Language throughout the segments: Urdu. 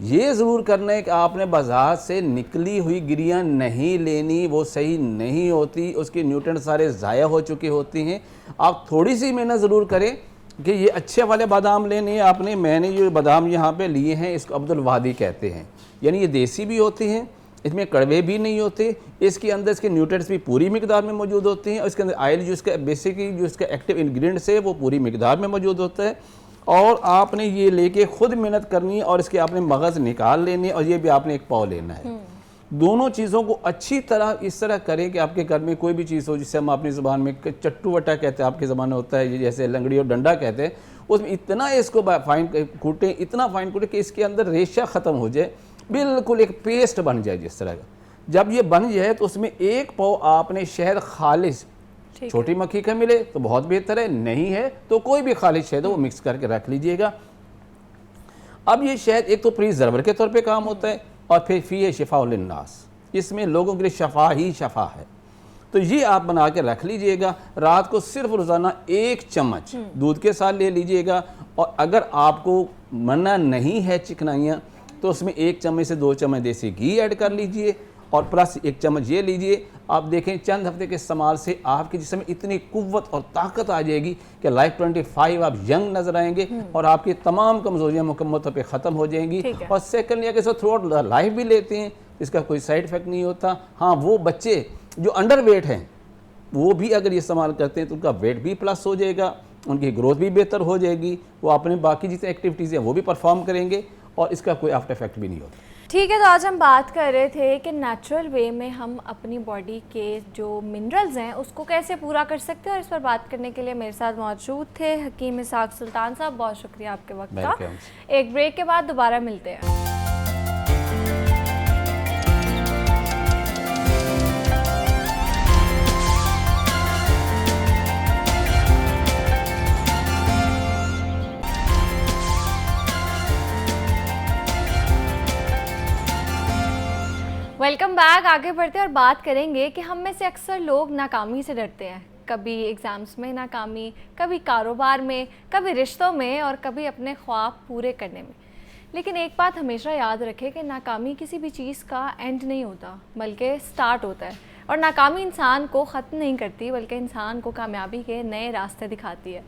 یہ ضرور کرنا ہے کہ آپ نے بازار سے نکلی ہوئی گریاں نہیں لینی, وہ صحیح نہیں ہوتی, اس کے نیوٹرنٹ سارے ضائع ہو چکی ہوتی ہیں. آپ تھوڑی سی محنت ضرور کریں کہ یہ اچھے والے بادام لینے آپ نے. میں نے یہ بادام یہاں پہ لیے ہیں, اس کو عبد الوادی کہتے ہیں, یعنی یہ دیسی بھی ہوتے ہیں, اس میں کڑوے بھی نہیں ہوتے, اس کے اندر اس کے نیوٹرنٹس بھی پوری مقدار میں موجود ہوتے ہیں, اور اس کے اندر آئل جو اس کا بیسکلی جو اس کا ایکٹیو انگریڈینٹس ہے وہ پوری مقدار میں موجود ہوتا ہے. اور آپ نے یہ لے کے خود محنت کرنی ہے, اور اس کے آپ نے مغز نکال لینے, اور یہ بھی آپ نے ایک پاؤ لینا ہے. دونوں چیزوں کو اچھی طرح اس طرح کریں کہ آپ کے گھر میں کوئی بھی چیز ہو, جسے ہم اپنی زبان میں چٹو وٹا کہتے ہیں, آپ کی زبان میں ہوتا ہے جیسے لنگڑی اور ڈنڈا کہتے ہیں, اس میں اتنا اس کو فائن کوٹیں, اتنا فائن کوٹیں کہ اس کے اندر ریشہ ختم ہو جائے, بالکل ایک پیسٹ بن جائے جس طرح کا. جب یہ بن جائے تو اس میں ایک پاؤ آپ نے شہد خالص, چھوٹی مکھی کا ملے تو بہت بہتر ہے, نہیں ہے تو کوئی بھی خالص شہد ہے وہ مکس کر کے رکھ لیجئے گا. اب یہ شہد ایک تو پریزرور کے طور پہ کام ہوتا ہے, اور پھر فیہ شفاء للناس, اس میں لوگوں کے لیے شفا ہی شفا ہے. تو یہ آپ بنا کے رکھ لیجئے گا. رات کو صرف روزانہ 1 چمچ دودھ کے ساتھ لے لیجئے گا, اور اگر آپ کو منع نہیں ہے چکنائیاں تو اس میں 1 چمچ سے 2 چمچ دیسی گھی ایڈ کر لیجئے, اور پلس 1 چمچ یہ لیجئے. آپ دیکھیں چند ہفتے کے استعمال سے آپ کے جسم میں اتنی قوت اور طاقت آ جائے گی کہ لائف 25 آپ ینگ نظر آئیں گے, اور آپ کی تمام کمزوریاں مکمل طور پہ ختم ہو جائیں گی. اور سیکنڈلی اگر تھرو آؤٹ لائف بھی لیتے ہیں, اس کا کوئی سائیڈ افیکٹ نہیں ہوتا. ہاں, وہ بچے جو انڈر ویٹ ہیں وہ بھی اگر یہ استعمال کرتے ہیں تو ان کا ویٹ بھی پلس ہو جائے گا, ان کی گروتھ بھی بہتر ہو جائے گی, وہ اپنے باقی جتنے ایکٹیویٹیز ہیں وہ بھی پرفارم کریں گے, اور اس کا کوئی آفٹر افیکٹ بھی نہیں ہوتا. ٹھیک ہے, تو آج ہم بات کر رہے تھے کہ نیچرل وے میں ہم اپنی باڈی کے جو منرلز ہیں اس کو کیسے پورا کر سکتے ہیں, اور اس پر بات کرنے کے لیے میرے ساتھ موجود تھے حکیم اسحاق سلطان صاحب. بہت شکریہ آپ کے وقت کا. ایک بریک کے بعد دوبارہ ملتے ہیں. Welcome back. آگے بڑھتے ہیں اور بات کریں گے کہ ہم میں سے اکثر لوگ ناکامی سے ڈرتے ہیں. کبھی ایگزامس میں ناکامی, کبھی کاروبار میں, کبھی رشتوں میں, اور کبھی اپنے خواب پورے کرنے میں. لیکن ایک بات ہمیشہ یاد رکھے کہ ناکامی کسی بھی چیز کا اینڈ نہیں ہوتا بلکہ سٹارٹ ہوتا ہے, اور ناکامی انسان کو ختم نہیں کرتی بلکہ انسان کو کامیابی کے نئے راستے دکھاتی ہے.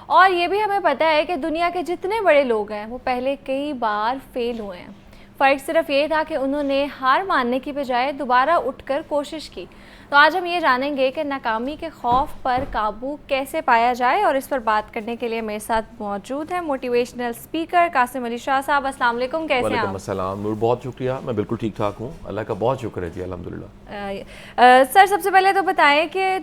اور یہ بھی ہمیں پتہ ہے کہ دنیا کے جتنے بڑے لوگ ہیں وہ پہلے کئی بار فیل ہوئے ہیں. فرق صرف یہ تھا کہ انہوں نے ہار ماننے کی بجائے دوبارہ اٹھ کر کوشش کی. تو آج ہم یہ جانیں گے کہ ناکامی کے خوف پر قابو کیسے پایا جائے, اور اس پر بات کرنے کے لیے میرے ساتھ موجود ہیں موٹیویشنل اسپیکر قاسم علی شاہ صاحب. السلام علیکم, کیسے ہیں آپ؟ وعلیکم السلام نور, بہت شکریہ, میں بالکل ٹھیک ٹھاک ہوں, اللہ کا بہت شکر ہے جی, الحمدللہ. سر, سب سے پہلے تو بتائیں کہ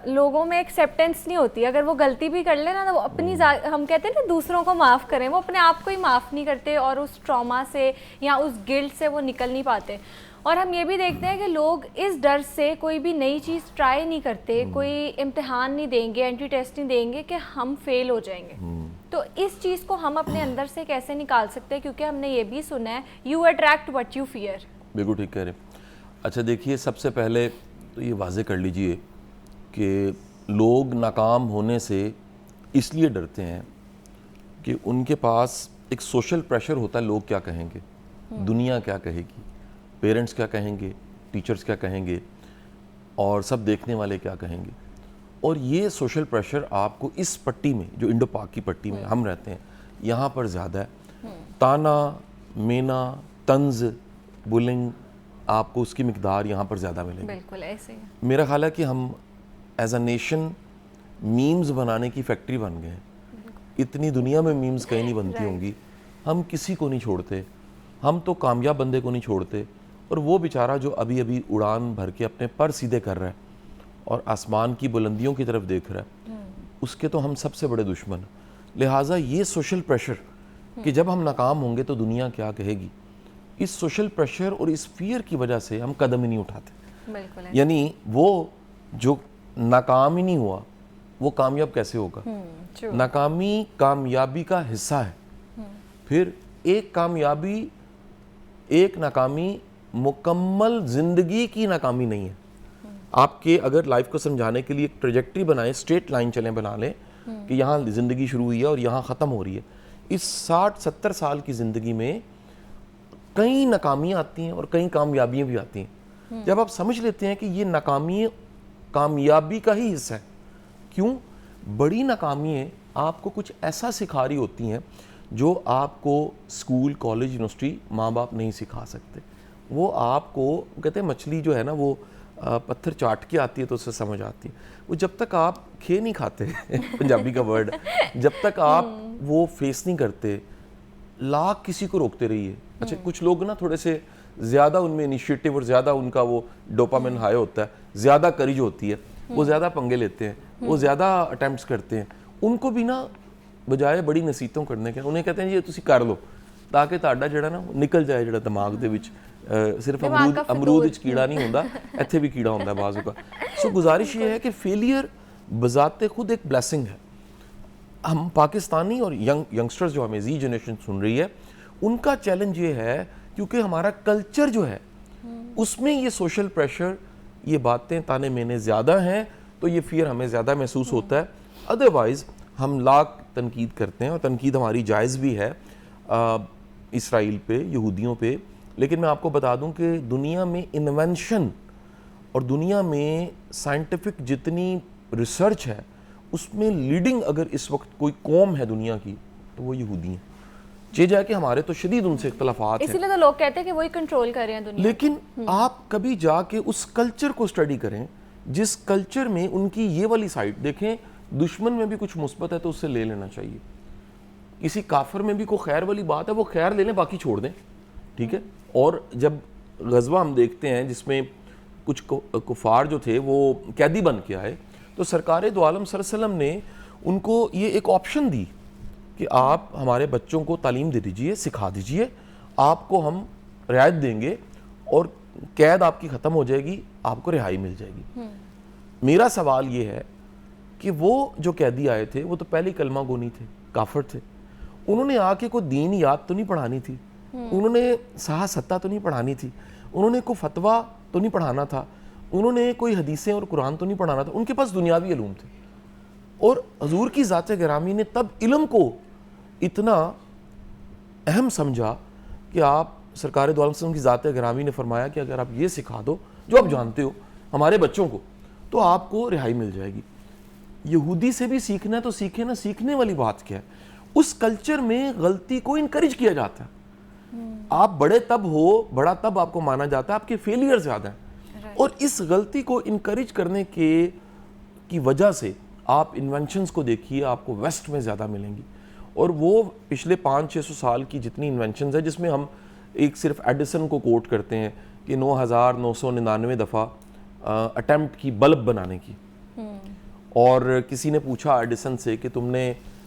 لوگوں میں ایکسیپٹنس نہیں ہوتی. اگر وہ غلطی بھی کر لیں نا تو وہ اپنی ہم کہتے ہیں نا دوسروں کو معاف کریں, وہ اپنے آپ کو ہی معاف نہیں کرتے, اور اس ٹراما سے یا اس گلٹ سے وہ نکل نہیں پاتے. اور ہم یہ بھی دیکھتے ہیں کہ لوگ اس ڈر سے کوئی بھی نئی چیز ٹرائی نہیں کرتے, کوئی امتحان نہیں دیں گے, اینٹری ٹیسٹ نہیں دیں گے کہ ہم فیل ہو جائیں گے. تو اس چیز کو ہم اپنے اندر سے کیسے نکال سکتے ہیں, کیونکہ ہم نے یہ بھی سنا ہے you attract what you fear. بالکل ٹھیک کہہ رہے ہیں. اچھا دیکھیے, سب سے پہلے تو یہ واضح کر لیجئے کہ لوگ ناکام ہونے سے اس لیے ڈرتے ہیں کہ ان کے پاس ایک سوشل پریشر ہوتا ہے, لوگ کیا کہیں گے, دنیا کیا کہے گی, پیرنٹس کیا کہیں گے, ٹیچرز کیا کہیں گے, اور سب دیکھنے والے کیا کہیں گے. اور یہ سوشل پریشر آپ کو اس پٹی میں, جو انڈو پاک کی پٹی میں ہم رہتے ہیں, یہاں پر زیادہ ہے. تانا مینا, طنز, بلنگ, آپ کو اس کی مقدار یہاں پر زیادہ ملے گی. بالکل ایسے ہی. میرا خیال ہے کہ ہم ایز اے نیشن میمز بنانے کی فیکٹری بن گئے ہیں. اتنی دنیا میں میمز کہیں نہیں بنتی ہوں گی, ہم کسی کو نہیں چھوڑتے, ہم تو کامیاب بندے کو نہیں چھوڑتے, اور وہ بیچارہ جو ابھی ابھی اڑان بھر کے اپنے پر سیدھے کر رہا ہے اور آسمان کی بلندیوں کی طرف دیکھ رہا ہے, اس کے تو ہم سب سے بڑے دشمن. لہٰذا یہ سوشل پریشر کہ جب ہم ناکام ہوں گے تو دنیا کیا کہے گی, اس سوشل پریشر اور اس فیئر کی وجہ سے ہم قدم ہی نہیں اٹھاتے. یعنی وہ جو ناکام ہی نہیں ہوا وہ کامیاب کیسے ہوگا. ناکامی کامیابی کا حصہ ہے. پھر ایک ناکامی مکمل زندگی کی ناکامی نہیں ہے. آپ کے اگر لائف کو سمجھانے کے لیے ایک ٹریجیکٹری بنائیں, اسٹریٹ لائن چلیں, بنا لیں کہ یہاں زندگی شروع ہوئی ہے اور یہاں ختم ہو رہی ہے. اس 60-70 سال کی زندگی میں کئی ناکامیاں آتی ہیں اور کئی کامیابیاں بھی آتی ہیں. جب آپ سمجھ لیتے ہیں کہ یہ ناکامی کامیابی کا ہی حصہ ہے. کیوں؟ بڑی ناکامیاں آپ کو کچھ ایسا سکھا رہی ہوتی ہیں جو آپ کو اسکول, کالج, یونیورسٹی, ماں باپ نہیں سکھا سکتے. وہ آپ کو کہتے ہیں مچھلی جو ہے نا وہ پتھر چاٹ کے آتی ہے تو اسے سمجھ آتی ہے. وہ جب تک آپ کھے نہیں کھاتے پنجابی کا ورڈ, جب تک آپ وہ فیس نہیں کرتے, لاکھ کسی کو روکتے رہیے. اچھا کچھ لوگ نا تھوڑے سے زیادہ ان میں انیشیٹو اور زیادہ ان کا وہ ڈوپامن ہائی ہوتا ہے, زیادہ کریج ہوتی ہے, وہ زیادہ پنگے لیتے ہیں, وہ زیادہ اٹیمپٹس کرتے ہیں. ان کو بھی نا بجائے بڑی نصیحتوں کرنے کے انہیں کہتے ہیں یہ تسی کر لو تاکہ تہاڈا جڑا نا نکل جائے جڑا دماغ دے وچ صرف امرود وچ کیڑا نہیں ہوندا, ایتھے بھی کیڑا ہوندا بعض اوقات. سو گزارش یہ ہے کہ فیلئر بذات خود ایک بلیسنگ ہے. ہم پاکستانی اور ینگسٹرز جو ہمیں زی جنریشن سن رہی ہے ان کا چیلنج یہ ہے کیونکہ ہمارا کلچر جو ہے اس میں یہ سوشل پریشر, یہ باتیں تانے مینے زیادہ ہیں تو یہ فیئر ہمیں زیادہ محسوس ہوتا ہے. ادروائز ہم لاکھ تنقید کرتے ہیں اور تنقید ہماری جائز بھی ہے اسرائیل پہ, یہودیوں پہ, لیکن میں آپ کو بتا دوں کہ دنیا میں انوینشن اور دنیا میں سائنٹیفک جتنی ریسرچ ہے اس میں لیڈنگ اگر اس وقت کوئی قوم ہے دنیا کی تو وہ یہودی ہیں. یہ جائے کہ ہمارے تو شدید ان سے اختلافات ہیں, اسی لیے تو لوگ کہتے ہیں کہ وہی کنٹرول کر رہے ہیں دنیا. لیکن آپ کبھی جا کے اس کلچر کو اسٹڈی کریں جس کلچر میں ان کی یہ والی سائڈ دیکھیں. دشمن میں بھی کچھ مثبت ہے تو اس سے لے لینا چاہیے. کسی کافر میں بھی کوئی خیر والی بات ہے وہ خیر لے لیں, باقی چھوڑ دیں, ٹھیک ہے. اور جب غزوہ ہم دیکھتے ہیں جس میں کچھ کفار جو تھے وہ قیدی بن کے آئے تو سرکار دو عالم صلی اللہ علیہ وسلم نے ان کو یہ ایک آپشن دی کہ آپ ہمارے بچوں کو تعلیم دے دیجئے, سکھا دیجئے, آپ کو ہم رعایت دیں گے اور قید آپ کی ختم ہو جائے گی, آپ کو رہائی مل جائے گی. میرا سوال یہ ہے کہ وہ جو قیدی آئے تھے وہ تو پہلی کلمہ گو نہیں تھے, کافر تھے. انہوں نے آ کے کوئی دین یاد تو نہیں پڑھانی تھی, انہوں نے صحا ستہ تو نہیں پڑھانی تھی, انہوں نے کوئی فتویٰ تو نہیں پڑھانا تھا, انہوں نے کوئی حدیثیں اور قرآن تو نہیں پڑھانا تھا. ان کے پاس دنیاوی علوم تھے. اور حضور کی ذات گرامی نے تب علم کو اتنا اہم سمجھا کہ آپ سرکار دو عالم صلی اللہ علیہ وسلم کی ذات گرامی نے فرمایا کہ اگر آپ یہ سکھا دو جو آپ جانتے ہو ہمارے بچوں کو تو آپ کو رہائی مل جائے گی. یہودی سے بھی سیکھنا ہے تو سیکھے نا, سیکھنے والی بات کیا ہے. اس کلچر میں غلطی کو انکریج کیا جاتا ہے. آپ بڑے تب ہو, بڑا تب آپ کو مانا جاتا ہے آپ کے فیلئر زیادہ ہیں, اور اس غلطی کو انکریج کرنے کی وجہ سے آپ انوینشنز کو دیکھیے آپ کو ویسٹ میں زیادہ ملیں گی. اور وہ پچھلے 500-600 سال کی جتنی انوینشنز ہیں جس میں ہم ایک صرف ایڈیسن کو کوٹ کرتے ہیں کہ 9999 دفعہ اٹیمپٹ کی بلب بنانے کی, اور کسی نے پوچھا ایڈیسن سے کہ تم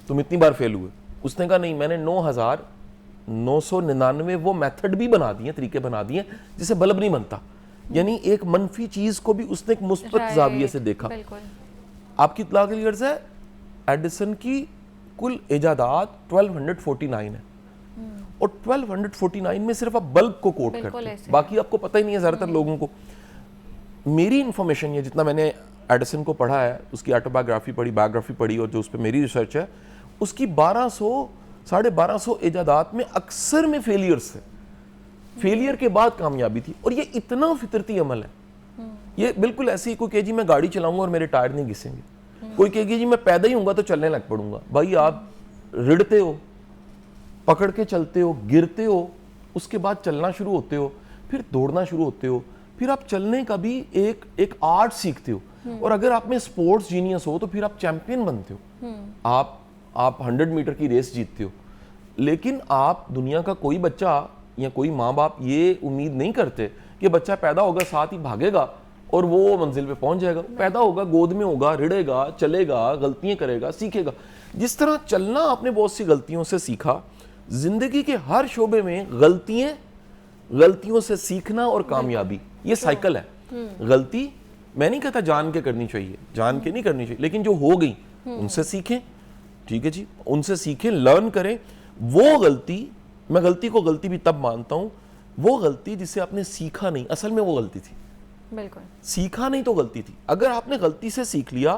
اتنی بار فیل ہوئے, اس نے کہا نہیں میں نے 9999 وہ میتھڈ بھی بنا دیے, طریقے بنا دیے جس سے بلب نہیں بنتا. یعنی ایک منفی چیز کو بھی اس نے ایک مثبت زاویے سے دیکھا. آپ کی اطلاع کے لیے عرض ہے ایڈیسن کی کل ایجادات 1249 ہے, اور 1249 میں صرف آپ بلب کو کوٹ کرتے ہیں, باقی آپ کو پتہ ہی نہیں ہے زیادہ تر لوگوں کو. میری انفارمیشن یہ جتنا میں نے ایڈیسن کو پڑھا ہے, اس کی آٹوبایوگرافی پڑھی, بایوگرافی پڑھی, اور جو اس پہ میری ریسرچ ہے اس کی 1200-1250 ایجادات میں اکثر میں فیلئرز تھے. فیلئر کے بعد کامیابی تھی, اور یہ اتنا فطرتی عمل ہے. یہ بالکل ایسی ہی کوئی کہ جی میں گاڑی چلاؤں گا اور میرے ٹائر نہیں گھسیں گے, کوئی کہ جی میں پیدا ہی ہوں گا تو چلنے لگ پڑوں گا. بھائی آپ رڑتے ہو, پکڑ کے چلتے ہو, گرتے ہو, اس کے بعد چلنا شروع ہوتے ہو, پھر دوڑنا شروع ہوتے ہو, پھر آپ چلنے کا بھی ایک آرٹ سیکھتے ہو, اور اگر آپ میں سپورٹس جینیس ہو تو پھر آپ چیمپئن بنتے ہو, آپ 100 میٹر کی ریس جیتتے ہو. لیکن آپ دنیا کا کوئی بچہ یا کوئی ماں باپ یہ امید نہیں کرتے کہ بچہ پیدا ہوگا ساتھ ہی بھاگے گا اور وہ منزل پہ پہنچ جائے گا. پیدا ہوگا, گود میں ہوگا, رڑے گا, چلے گا, غلطیاں کرے گا, سیکھے گا. جس طرح چلنا آپ نے بہت سی غلطیوں سے سیکھا, زندگی کے ہر شعبے میں غلطیوں سے سیکھنا اور کامیابی, یہ سائیکل ہے. غلطی میں نہیں کہتا جان کے کرنی چاہیے, جان کے نہیں کرنی چاہیے, لیکن جو ہو گئی ان سے سیکھیں, ٹھیک ہے جی, ان سے سیکھیں, لرن کریں. وہ غلطی, میں غلطی کو غلطی بھی تب مانتا ہوں, وہ غلطی جس سے آپ نے سیکھا نہیں, اصل میں وہ غلطی تھی. بالکل سیکھا نہیں تو غلطی تھی. اگر آپ نے غلطی سے سیکھ لیا,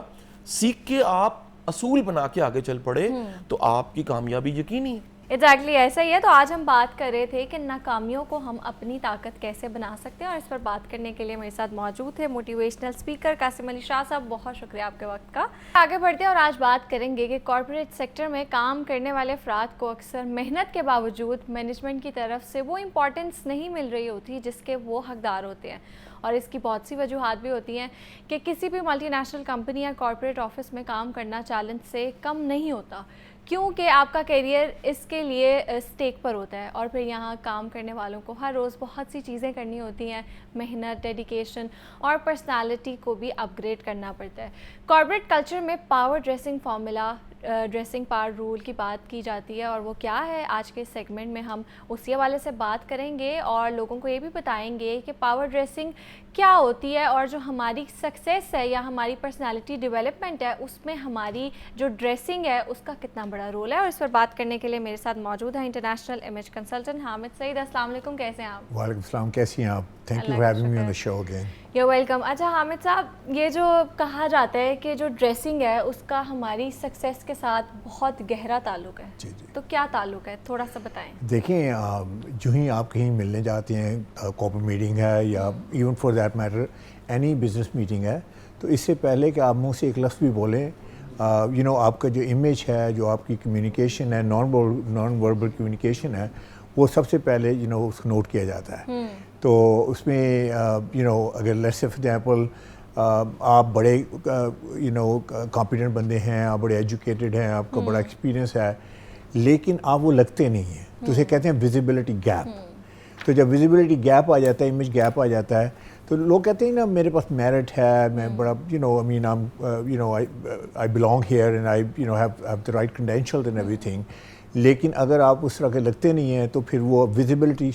سیکھ کے آپ اصول بنا کے آگے چل پڑے تو آپ کی کامیابی یقینی ہے. ایگزیکٹلی ایسا ہی ہے. تو آج ہم بات کر رہے تھے کہ ناکامیوں کو ہم اپنی طاقت کیسے بنا سکتے ہیں, اور اس پر بات کرنے کے لیے میرے ساتھ موجود تھے موٹیویشنل اسپیکر قاسم علی شاہ صاحب. بہت شکریہ آپ کے وقت کا. آگے بڑھتے ہیں اور آج بات کریں گے کہ کارپوریٹ سیکٹر میں کام کرنے والے افراد کو اکثر محنت کے باوجود مینجمنٹ کی طرف سے وہ امپورٹنس نہیں مل رہی ہوتی جس کے وہ حقدار ہوتے ہیں, اور اس کی بہت سی وجوہات بھی ہوتی ہیں کہ کسی بھی ملٹی نیشنل کمپنی یا کارپوریٹ آفس میں کام کرنا چیلنج سے کم نہیں ہوتا, کیونکہ آپ کا کیریئر اس کے لیے اسٹیک پر ہوتا ہے, اور پھر یہاں کام کرنے والوں کو ہر روز بہت سی چیزیں کرنی ہوتی ہیں, محنت, ڈیڈیکیشن اور پرسنالٹی کو بھی اپ گریڈ کرنا پڑتا ہے. کارپوریٹ کلچر میں power dressing formula, dressing power rule کی بات کی جاتی ہے, اور وہ کیا ہے آج کے سیگمنٹ میں ہم اسی حوالے سے بات کریں گے اور لوگوں کو یہ بھی بتائیں گے کہ پاور ڈریسنگ کیا ہوتی ہے, اور جو ہماری سکسیس ہے یا ہماری پرسنالٹی ڈیولپمنٹ ہے اس میں ہماری جو ڈریسنگ ہے اس کا کتنا بڑا رول ہے. اور اس پر بات کرنے کے لیے میرے ساتھ موجود ہیں انٹرنیشنل امیج کنسلٹنٹ حامد سعید. السلام علیکم, کیسے ہیں آپ؟ وعلیکم السلام, کیسی ہیں آپ؟ Thank you for having me on the show again. You welcome. اچھا حامد صاحب, یہ جو کہا جاتا ہے کہ جو ڈریسنگ ہے اس کا ہماری سکسیس کے ساتھ بہت گہرا تعلق ہے, جی جی, تو کیا تعلق ہے, تھوڑا سا بتائیں. دیکھیں جو ہی آپ کہیں ملنے جاتے ہیں, کارپوریٹ میٹنگ ہے یا even for that matter any business meeting ہے, تو اس سے پہلے کہ آپ منہ سے ایک لفظ بھی بولیں, یو نو آپ کا جو امیج ہے, جو آپ کی کمیونیکیشن ہے, نان وربل کمیونیکیشن ہے, وہ سب سے پہلے یو نو اس کو نوٹ کیا جاتا ہے. تو اس میں یو نو اگر لیٹس سے فار ایگزامپل آپ بڑے یو نو کمپیٹنٹ بندے ہیں, آپ بڑے ایجوکیٹڈ ہیں, آپ کا بڑا ایکسپیرینس ہے, لیکن آپ وہ لگتے نہیں ہیں, تو اسے کہتے ہیں ویزیبلٹی گیپ. تو جب ویزیبلٹی گیپ آ جاتا ہے, امیج گیپ آ جاتا ہے, تو لوگ کہتے ہیں نا میرے پاس میرٹ ہے, میں بڑا you know I mean you know I belong here and I you know have the right credentials and everything. لیکن اگر آپ اس طرح کے لگتے نہیں ہیں تو پھر وہ ویزیبلٹی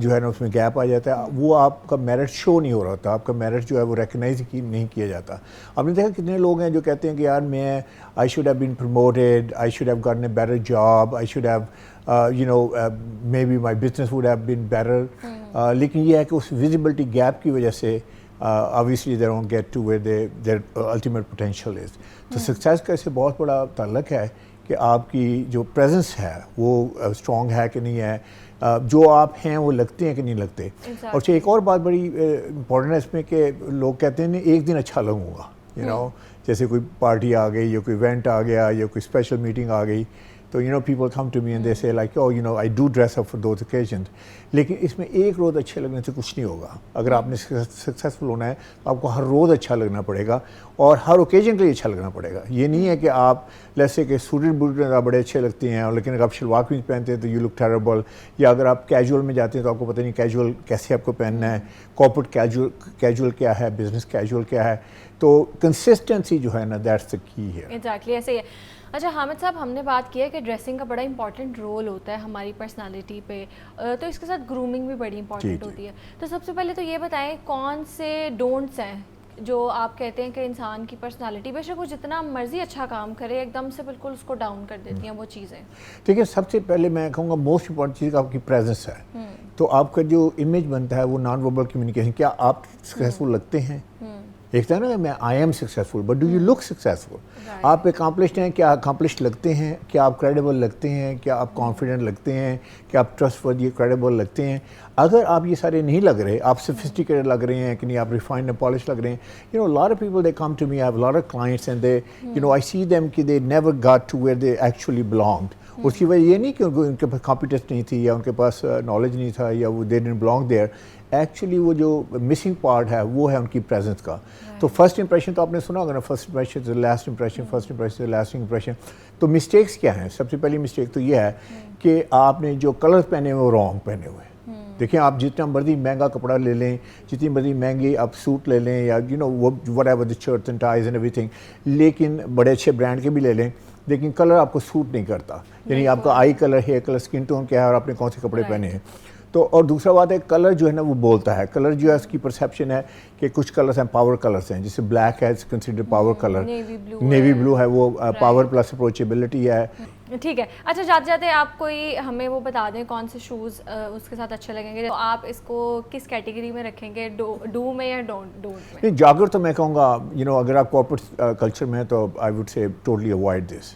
جو ہے نا اس میں گیپ آ جاتا ہے, وہ آپ کا میرٹ شو نہیں ہو رہا ہوتا, آپ کا میرٹ جو ہے وہ ریکگنائز نہیں کیا جاتا. آپ نے دیکھا کتنے لوگ ہیں جو کہتے ہیں کہ یار میں I should have been promoted, I should have gotten a better job, I should have you know maybe my business would have been better, لیکن یہ ہے کہ اس ویزیبلٹی گیپ کی وجہ سے obviously they don't get to where their ultimate potential is. تو سکسیس کا اس سے بہت بڑا تعلق ہے کہ آپ کی جو پریزنس ہے وہ اسٹرانگ ہے کہ نہیں ہے, جو آپ ہیں وہ لگتے ہیں کہ نہیں لگتے. اور ایک اور بات بڑی امپورٹنٹ ہے اس میں کہ لوگ کہتے ہیں ایک دن اچھا لگوں گا, یو نو جیسے کوئی پارٹی آ گئی یا کوئی ایونٹ آ گیا یا کوئی اسپیشل میٹنگ آ گئی, تو you know people come to me and they say like oh you know I do dress up for those occasions. لیکن اس میں ایک روز اچھے لگنے سے کچھ نہیں ہوگا. اگر آپ نے سکسیزفل ہونا ہے تو آپ کو ہر روز اچھا لگنا پڑے گا اور ہر اوکیزن کے لیے اچھا لگنا پڑے گا. یہ نہیں ہے کہ آپ لیسے کہ سوٹڈ بوٹڈ آپ بڑے اچھے لگتے ہیں, لیکن اگر آپ شلوار قمیض پہنتے ہیں تو یو لک ٹیریبل, یا اگر آپ کیجول میں جاتے ہیں تو آپ کو پتہ نہیں کیجول کیسے آپ کو پہننا ہے, کارپوریٹ کیجول کیا ہے, بزنس کیجول کیا ہے. تو کنسسٹنسی جو ہے نا دیٹس دا کی ہے. ایگزیکٹلی ایسے ہی ہے. اچھا حامد صاحب, ہم نے بات کی ہے کہ ڈریسنگ کا بڑا امپورٹنٹ رول ہوتا ہے ہماری پرسنالٹی پہ, تو اس کے ساتھ گرومنگ بھی بڑی امپورٹنٹ ہوتی ہے. تو سب سے پہلے تو یہ بتائیں کون سے ڈونٹس ہیں جو آپ کہتے ہیں کہ انسان کی پرسنالٹی بے شک وہ جتنا مرضی اچھا کام کرے ایک دم سے بالکل اس کو ڈاؤن کر دیتی ہیں وہ چیزیں. دیکھیے سب سے پہلے میں کہوں گا موسٹ امپورٹنٹ چیز آپ کی پریزنس ہے. تو آپ کا جو امیج بنتا ہے وہ نان وربل کمیونیکیشن, کیا آپ سکسیزفل لگتے ہیں. ایک تھا نا میں I am successful but do you look successful. آپ اکامپلشڈ ہیں, کیا اکامپلشڈ لگتے ہیں, کیا آپ کریڈیبل لگتے ہیں, کیا آپ کانفیڈنٹ لگتے ہیں, کیا آپ ٹرسٹ ورتھی کریڈیبل لگتے ہیں. اگر آپ یہ سارے نہیں لگ رہے, آپ سفسٹیکیٹڈ لگ رہے ہیں کہ نہیں, آپ ریفائنڈ اینڈ پالش لگ رہے ہیں. You know lot of people they come to me, I have lot of clients and they you know I see them کہ they never got to wear they actually belonged. اس کی وجہ یہ نہیں کہ ان کے پاس کمپیٹنس نہیں تھی یا ان کے پاس نالج نہیں تھا یا وہ they didn't belong there. Actually وہ جو مسنگ پارٹ ہے وہ ہے ان کی پریزنس کا. تو فرسٹ امپریشن تو آپ نے سنا ہوگا نا, first impression is last impression, first impression is lasting impression. تو مسٹیکس کیا ہیں؟ سب سے پہلی مسٹیک تو یہ ہے کہ آپ نے جو کلرز پہنے ہوئے وہ رانگ پہنے ہوئے. دیکھیں آپ جتنا مرضی مہنگا کپڑا لے لیں, جتنی مرضی مہنگی آپ سوٹ لے لیں یا you know whatever the shirts and ties and everything, لیکن بڑے اچھے برانڈ کے بھی لے لیں, لیکن کلر آپ کو سوٹ نہیں کرتا. یعنی آپ کا eye colour, hair colour, skin tone کیا ہے اور آپ نے کون سے کپڑے پہنے ہیں. تو اور دوسرا بات ہے کلر جو ہے نا وہ بولتا ہے. کلر جو ہے اس کی پرسیپشن ہے کہ کچھ کلرس ہیں پاور کلرس ہیں, جیسے بلیک ہے consider power colour, navy blue ہے وہ پاور پلس اپروچیبلٹی ہے. ٹھیک ہے. اچھا جاتے جاتے آپ کوئی ہمیں وہ بتا دیں کون سے شوز اس کے ساتھ اچھے لگیں گے, تو آپ اس کو کس کیٹیگری میں رکھیں گے, ڈو میں یا ڈونٹ میں؟ نہیں, جاگر تو میں کہوں گا یو نو اگر آپ کارپوریٹ کلچر میں ہیں تو I would say totally avoid this.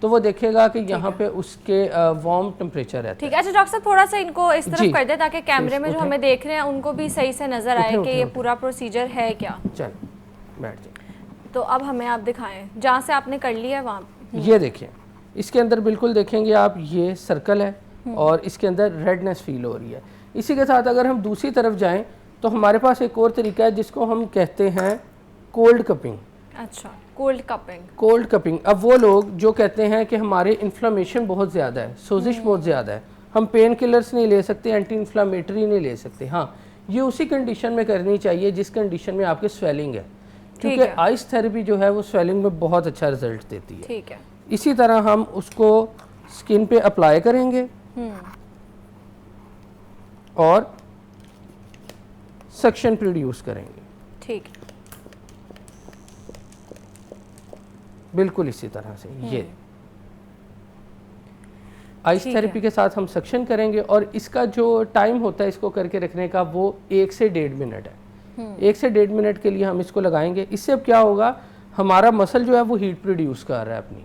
تو وہ دیکھے گا کہ یہاں پہ اس کے وارم ٹمپریچر ہے. ٹھیک ہے. اچھا ڈاکٹر صاحب تھوڑا سا ان کو اس طرف جی. کر دیں تاکہ کیمرے میں جو ہمیں دیکھ رہے ہیں ان کو بھی صحیح سے نظر آئے کہ یہ پورا پروسیجر ہے کیا. چل بیٹھ جائیں. تو اب ہمیں آپ دکھائیں جہاں سے آپ نے کر لیا ہے وہاں. یہ دیکھیں اس کے اندر بالکل دیکھیں گے آپ یہ سرکل ہے اور اس کے اندر ریڈنس فیل ہو رہی ہے. اسی کے ساتھ اگر ہم دوسری طرف جائیں تو ہمارے پاس ایک اور طریقہ ہے جس کو ہم کہتے ہیں کولڈ کپنگ. اچھا کولڈ کپنگ. Cold cupping. اب وہ لوگ جو کہتے ہیں کہ ہمارے انفلامیشن بہت زیادہ ہے, سوزش بہت زیادہ ہے, ہم پین کلرز نہیں لے سکتے, اینٹی انفلامیٹری نہیں لے سکتے, ہاں یہ اسی کنڈیشن میں کرنی چاہیے جس کنڈیشن میں آپ کے سویلنگ ہے, کیونکہ آئس تھیراپی جو ہے وہ سویلنگ میں بہت اچھا رزلٹ دیتی ہے. ٹھیک ہے. اسی طرح ہم اس کو سکن پہ اپلائی کریں گے اور سکشن پروڈیوس کریں گے. ٹھیک. بالکل اسی طرح سے یہ آئس تھیراپی کے ساتھ ہم سکشن کریں گے اور اس کا جو ٹائم ہوتا ہے اس کو کر کے رکھنے کا وہ 1 سے 1.5 منٹ ہے. 1 سے 1.5 منٹ کے لیے ہم اس کو لگائیں گے. اس سے اب کیا ہوگا, ہمارا مسل جو ہے وہ ہیٹ پروڈیوس کر رہا ہے اپنی.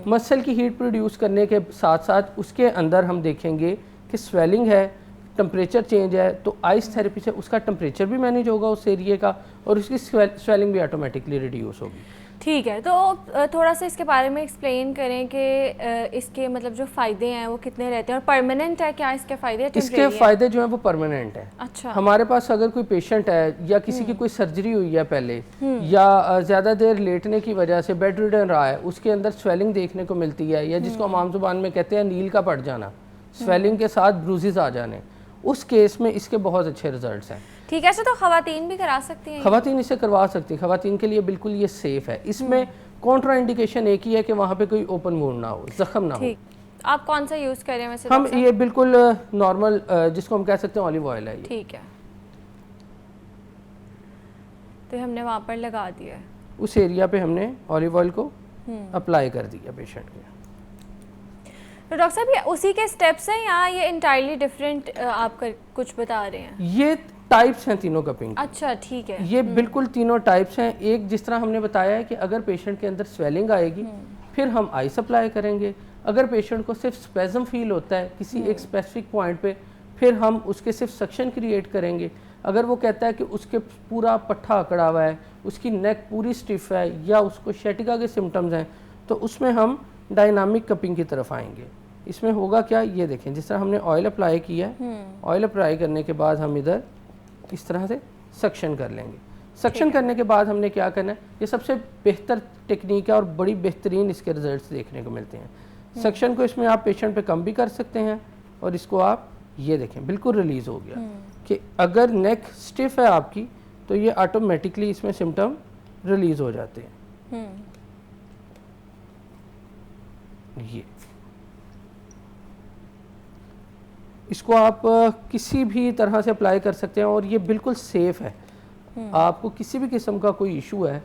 مسل کی ہیٹ پروڈیوس کرنے کے ساتھ ساتھ اس کے اندر ہم دیکھیں گے کہ سویلنگ ہے, ٹمپریچر چینج ہے, تو آئس تھیراپی سے اس کا ٹمپریچر بھی مینیج ہوگا اس ایریے کا اور اس کی سویلنگ بھی آٹومیٹکلی ریڈیوس ہوگی. ٹھیک ہے. تو تھوڑا سا اس کے بارے میں ایکسپلین کریں کہ اس کے مطلب جو فائدے ہیں وہ کتنے رہتے ہیں اور پرماننٹ ہے کیا اس کے فائدے؟ اس کے فائدے جو ہیں وہ پرماننٹ ہیں. اچھا. ہمارے پاس اگر کوئی پیشنٹ ہے یا کسی کی کوئی سرجری ہوئی ہے پہلے یا زیادہ دیر لیٹنے کی وجہ سے بیڈ ریڈن رہا ہے, اس کے اندر سویلنگ دیکھنے کو ملتی ہے یا جس کو ہم عام زبان میں کہتے ہیں نیل کا پڑ جانا, سویلنگ کے ساتھ بروزز آ جانے, اس کیس میں اس کے بہت اچھے ریزلٹس ہیں. ٹھیک ہے. تو خواتین بھی کرا سکتی ہیں؟ خواتین اسے کروا سکتی ہیں, خواتین کے لیے بالکل یہ سیف ہے. اس میں کونٹرا انڈیکیشن ایک ہی ہے کہ وہاں پہ کوئی اوپن وونڈ نہ ہو, زخم نہ ہو. آپ کون سا یوز کریں ویسے؟ ہم یہ بالکل نارمل جس کو ہم کہہ سکتے ہیں اولیو آئل ہے. ٹھیک ہے. تو ہم نے وہاں پر لگا دیا ہے, اس ایریا پہ ہم نے اولیو آئل کو اپلائی کر دیا پیشنٹ کے. تو ڈاکٹر صاحب یہ اسی کے سٹیپس ہیں یا یہ انٹائرلی ڈفرینٹ آپ کچھ بتا رہے ہیں؟ یہ ٹائپس ہیں تینوں کپنگ. اچھا ٹھیک ہے. یہ بالکل تینوں ٹائپس ہیں. ایک جس طرح ہم نے بتایا ہے کہ اگر پیشنٹ کے اندر سویلنگ آئے گی پھر ہم آئس اپلائی کریں گے. اگر پیشنٹ کو صرف اسپیزم فیل ہوتا ہے کسی ایک اسپیسیفک پوائنٹ پہ پھر ہم اس کے صرف سکشن کریٹ کریں گے. اگر وہ کہتا ہے کہ اس کے پورا پٹھا اکڑا ہوا ہے, اس کی نیک پوری سٹف ہے یا اس کو شیٹیکا کے سمٹمز ہیں, تو اس میں ہم ڈائنامک کپنگ کی طرف آئیں گے. اس میں ہوگا کیا, یہ دیکھیں جس طرح ہم نے آئل اپلائی کیا ہے, آئل اپلائی کرنے کے بعد ہم ادھر اس طرح سے سکشن کر لیں گے. سکشن کرنے کے بعد ہم نے کیا کرنا ہے, یہ سب سے بہتر ٹیکنیک ہے اور بڑی بہترین اس کے رزلٹس دیکھنے کو ملتے ہیں. سکشن کو اس میں آپ پیشنٹ پہ کم بھی کر سکتے ہیں اور اس کو آپ یہ دیکھیں بالکل ریلیز ہو گیا کہ اگر نیک سٹف ہے آپ کی تو یہ آٹومیٹکلی اس میں سمٹم ریلیز ہو جاتے ہیں. یہ اس کو آپ کسی بھی طرح سے اپلائی کر سکتے ہیں اور یہ بالکل سیف ہے. آپ کو کسی بھی قسم کا کوئی ایشو ہے,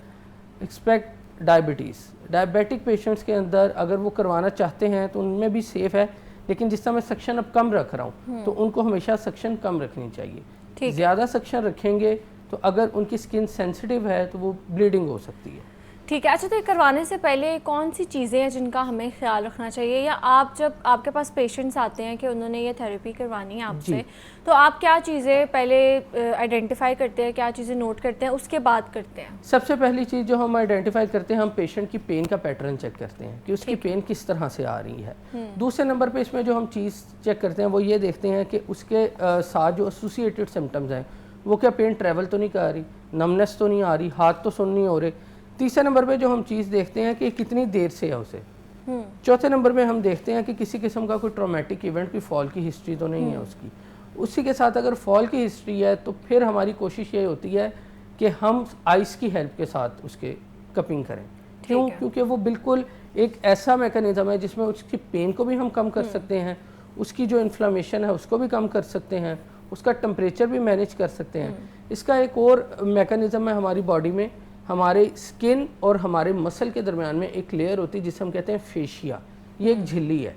ایکسپیکٹ ڈائبیٹک پیشنٹس کے اندر اگر وہ کروانا چاہتے ہیں تو ان میں بھی سیف ہے, لیکن جس طرح میں سکشن اب کم رکھ رہا ہوں تو ان کو ہمیشہ سکشن کم رکھنی چاہیے. زیادہ سکشن رکھیں گے تو اگر ان کی سکن سینسٹیو ہے تو وہ بلیڈنگ ہو سکتی ہے. ٹھیک ہے. اچھا تو یہ کروانے سے پہلے کون سی چیزیں ہیں جن کا ہمیں خیال رکھنا چاہیے, یا آپ جب آپ کے پاس پیشنٹس آتے ہیں کہ انہوں نے یہ تھیراپی کروانی ہے آپ سے, تو آپ کیا چیزیں پہلے آئیڈینٹیفائی کرتے ہیں, کیا چیزیں نوٹ کرتے ہیں, اس کے بعد کرتے ہیں؟ سب سے پہلی چیز جو ہم آئیڈینٹیفائی کرتے ہیں, ہم پیشنٹ کی پین کا پیٹرن چیک کرتے ہیں کہ اس کی پین کس طرح سے آ رہی ہے. دوسرے نمبر پہ اس میں جو ہم چیز چیک کرتے ہیں وہ یہ دیکھتے ہیں کہ اس کے ساتھ جو ایسوسیٹڈ سمٹمز ہیں وہ کیا پین ٹریول تو نہیں کر رہی, نمنس تو نہیں آ رہی, ہاتھ تو سن نہیں ہو رہے. تیسرے نمبر پہ جو ہم چیز دیکھتے ہیں کہ کتنی دیر سے ہے اسے. چوتھے نمبر پہ ہم دیکھتے ہیں کہ کسی قسم کا کوئی ٹرامیٹک ایونٹ, کوئی فال کی ہسٹری تو نہیں ہے اس کی. اسی کے ساتھ اگر فال کی ہسٹری ہے تو پھر ہماری کوشش یہ ہوتی ہے کہ ہم آئس کی ہیلپ کے ساتھ اس کے کپنگ کریں. کیوں؟ کیونکہ وہ بالکل ایک ایسا میکانزم ہے جس میں اس کی پین کو بھی ہم کم کر سکتے ہیں, اس کی جو انفلامیشن ہے اس کو بھی کم کر سکتے ہیں, اس کا ٹمپریچر بھی مینیج کر سکتے ہیں. اس کا ایک اور میکانزم ہے ہماری باڈی میں, ہمارے سکن اور ہمارے مسل کے درمیان میں ایک لیئر ہوتی ہے جسے ہم کہتے ہیں فیشیا. یہ ایک جھلی ہے.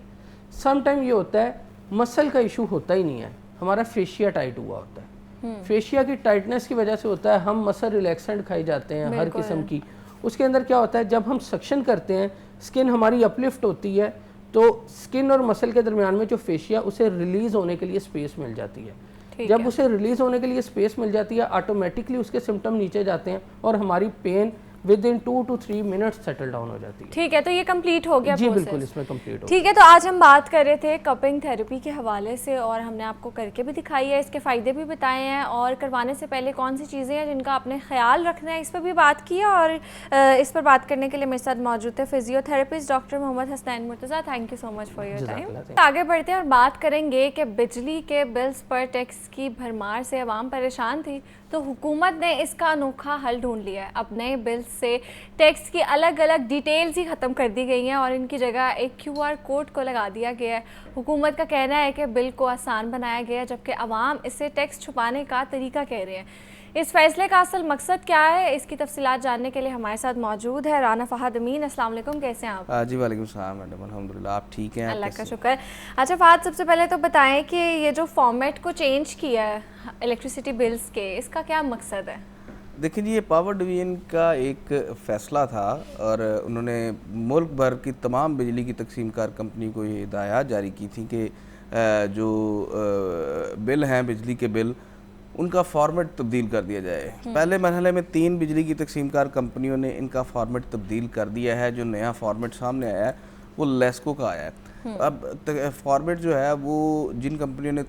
سم ٹائم یہ ہوتا ہے مسل کا ایشو ہوتا ہی نہیں ہے, ہمارا فیشیا ٹائٹ ہوا ہوتا ہے. فیشیا کی ٹائٹنس کی وجہ سے ہوتا ہے, ہم مسل ریلیکسنٹ کھائی جاتے ہیں ہر قسم کی. اس کے اندر کیا ہوتا ہے, جب ہم سکشن کرتے ہیں اسکن ہماری اپلفٹ ہوتی ہے تو اسکن اور مسل کے درمیان میں جو فیشیا اسے ریلیز ہونے کے لیے اسپیس مل جاتی ہے. جب اسے ریلیز ہونے کے لیے اسپیس مل جاتی ہے آٹومیٹکلی اس کے سمٹم نیچے جاتے ہیں اور ہماری pain with in 2 to 3 minutes settle down ہو جاتی ہے. ٹھیک ہے, تو یہ کمپلیٹ ہو گیا جی process. بالکل اس میں کمپلیٹ ہو. ٹھیک ہے, تو آج ہم بات کر رہے تھے کپنگ تھیراپی کے حوالے سے اور ہم نے آپ کو کر کے بھی دکھائی ہے, اس کے فائدے بھی بتائے ہیں اور کروانے سے پہلے کون سی چیزیں ہیں جن کا آپ نے خیال رکھنا ہے اس پر بھی بات کی. اور اس پر بات کرنے کے لیے میرے ساتھ موجود تھے physio therapist doctor Muhammad Hasnain Murtaza. Thank you so much for your time. آگے بڑھتے ہیں اور بات کریں گے کہ بجلی کے بلز پر ٹیکس کی بھرمار سے عوام پریشان تھی تو حکومت نے اس کا انوکھا حل ڈھونڈ لیا ہے. اب نئے بلز سے ٹیکس کی الگ الگ ڈیٹیلز ہی ختم کر دی گئی ہیں اور ان کی جگہ ایک QR کوڈ کو لگا دیا گیا ہے. حکومت کا کہنا ہے کہ بل کو آسان بنایا گیا ہے جبکہ عوام اسے ٹیکس چھپانے کا طریقہ کہہ رہے ہیں. اس فیصلے کا اصل مقصد کیا ہے, اس کی تفصیلات جاننے کے لیے ہمارے ساتھ موجود ہے رانا فہد امین. السلام علیکم, کیسے ہیں آپ؟ جی وعلیکم السلام میڈم, الحمدللہ آپ ٹھیک ہیں؟ اللہ کا شکر. اچھا فہد, سب سے پہلے تو بتائیں کہ یہ جو فارمیٹ کو چینج کیا ہے الیکٹریسٹی بلز کے, اس کا کیا مقصد ہے؟ دیکھیں جی, یہ پاور ڈویژن کا ایک فیصلہ تھا اور انہوں نے ملک بھر کی تمام بجلی کی تقسیم کار کمپنی کو یہ ہدایات جاری کی تھی کہ جو بل ہیں بجلی کے بل ان کا فارمیٹ تبدیل کر دیا جائے. پہلے مرحلے میں 3 بجلی کی تقسیم کار کمپنیوں نے ان کا فارمیٹ تبدیل کر دیا ہے. جو نیا فارمیٹ سامنے آیا ہے وہ لیسکو کا آیا ہے. اب فارمیٹ جو ہے وہ جن کمپنیوں نے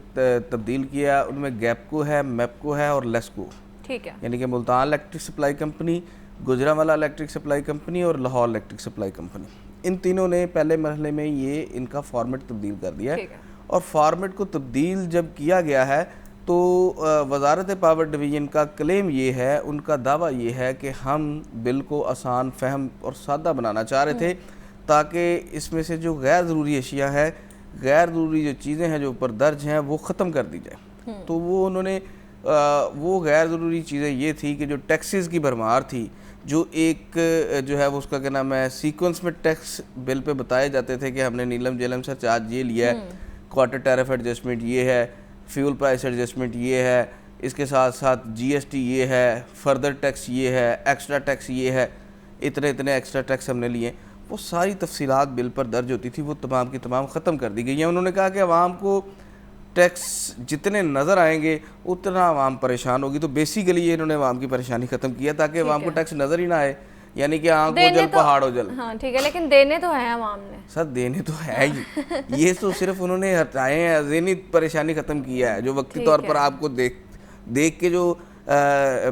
تبدیل کیا ان میں گیپکو ہے, میپکو ہے اور لیسکو. ٹھیک ہے, یعنی کہ Multan electric supply company, Gujranwala electric supply company اور لاہور الیکٹرک سپلائی کمپنی, ان تینوں نے پہلے مرحلے میں یہ ان کا فارمیٹ تبدیل کر دیا ہے. اور فارمیٹ کو تبدیل جب کیا گیا ہے تو وزارت پاور ڈویژن کا کلیم یہ ہے, ان کا دعویٰ یہ ہے کہ ہم بل کو آسان فہم اور سادہ بنانا چاہ رہے تھے تاکہ اس میں سے جو غیر ضروری اشیاء ہے, غیر ضروری جو چیزیں ہیں جو اوپر درج ہیں وہ ختم کر دی جائیں. تو وہ انہوں نے وہ غیر ضروری چیزیں یہ تھی کہ جو ٹیکسز کی بھرمار تھی, جو ایک جو ہے وہ اس کا کیا نام ہے سیکوینس میں ٹیکس بل پہ بتائے جاتے تھے کہ ہم نے نیلم جیلم سر چارج یہ لیا ہے, کوارٹر ٹیرف ایڈجسٹمنٹ یہ ہے, فیول پرائس ایڈجسٹمنٹ یہ ہے, اس کے ساتھ ساتھ GST یہ ہے, فردر ٹیکس یہ ہے, ایکسٹرا ٹیکس یہ ہے, اتنے ایکسٹرا ٹیکس ہم نے لیے. وہ ساری تفصیلات بل پر درج ہوتی تھی, وہ تمام کی تمام ختم کر دی گئی ہیں. انہوں نے کہا کہ عوام کو ٹیکس جتنے نظر آئیں گے اتنا عوام پریشان ہوگی. تو بیسیکلی یہ انہوں نے عوام کی پریشانی ختم کیا تاکہ عوام کو ٹیکس نظر ہی نہ آئے, یعنی کہ آنکھ ہو جل پہاڑ ہو جل. ہاں ٹھیک ہے, لیکن دینے تو ہیں عوام نے. سر دینے تو ہے ہی, یہ تو صرف انہوں نے ہٹائے ہیں, ذہنی پریشانی ختم کیا ہے. جو وقتی طور پر آپ کو دیکھ کے جو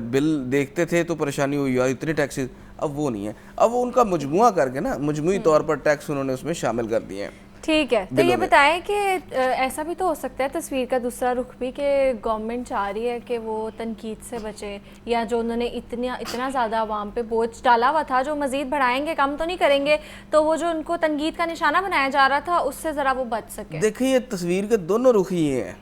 بل دیکھتے تھے تو پریشانی ہوئی اور اتنے ٹیکسز, اب وہ نہیں ہے. اب وہ ان کا مجموعہ کر کے نا مجموعی طور پر ٹیکس انہوں نے اس میں شامل کر دیے ہیں. ٹھیک ہے, تو یہ بتائیں کہ ایسا بھی تو ہو سکتا ہے تصویر کا دوسرا رخ بھی کہ گورنمنٹ چاہ رہی ہے کہ وہ تنقید سے بچے, یا جو انہوں نے اتنا زیادہ عوام پہ بوجھ ڈالا ہوا تھا جو مزید بڑھائیں گے, کم تو نہیں کریں گے, تو وہ جو ان کو تنقید کا نشانہ بنایا جا رہا تھا اس سے ذرا وہ بچ سکے. دیکھیں یہ تصویر کے دونوں رخ ہی ہیں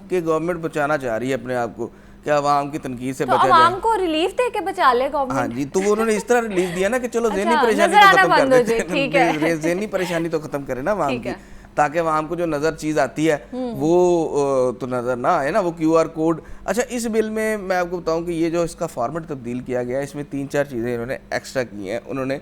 کہ گورنمنٹ بچانا چاہ رہی ہے اپنے آپ کو کہ عوام کی تنقید سے بچا جائے. عوام کو ریلیف دے کے بچا لے گورنمنٹ. ہاں جی, تو وہ انہوں نے اس طرح ریلیف دیا نا کہ چلو ذہنی پریشانی تو ختم کر دیتے ہیں, ذہنی پریشانی تو ختم کرے نا عوام کی, تاکہ عوام کو جو نظر چیز آتی ہے وہ تو نظر نہ آئے نا, وہ QR کوڈ. اچھا اس بل میں آپ کو بتاؤں کہ یہ جو اس کا فارمیٹ تبدیل کیا گیا ہے اس میں 3-4 چیزیں انہوں نے ایکسٹرا کی ہیں. انہوں نے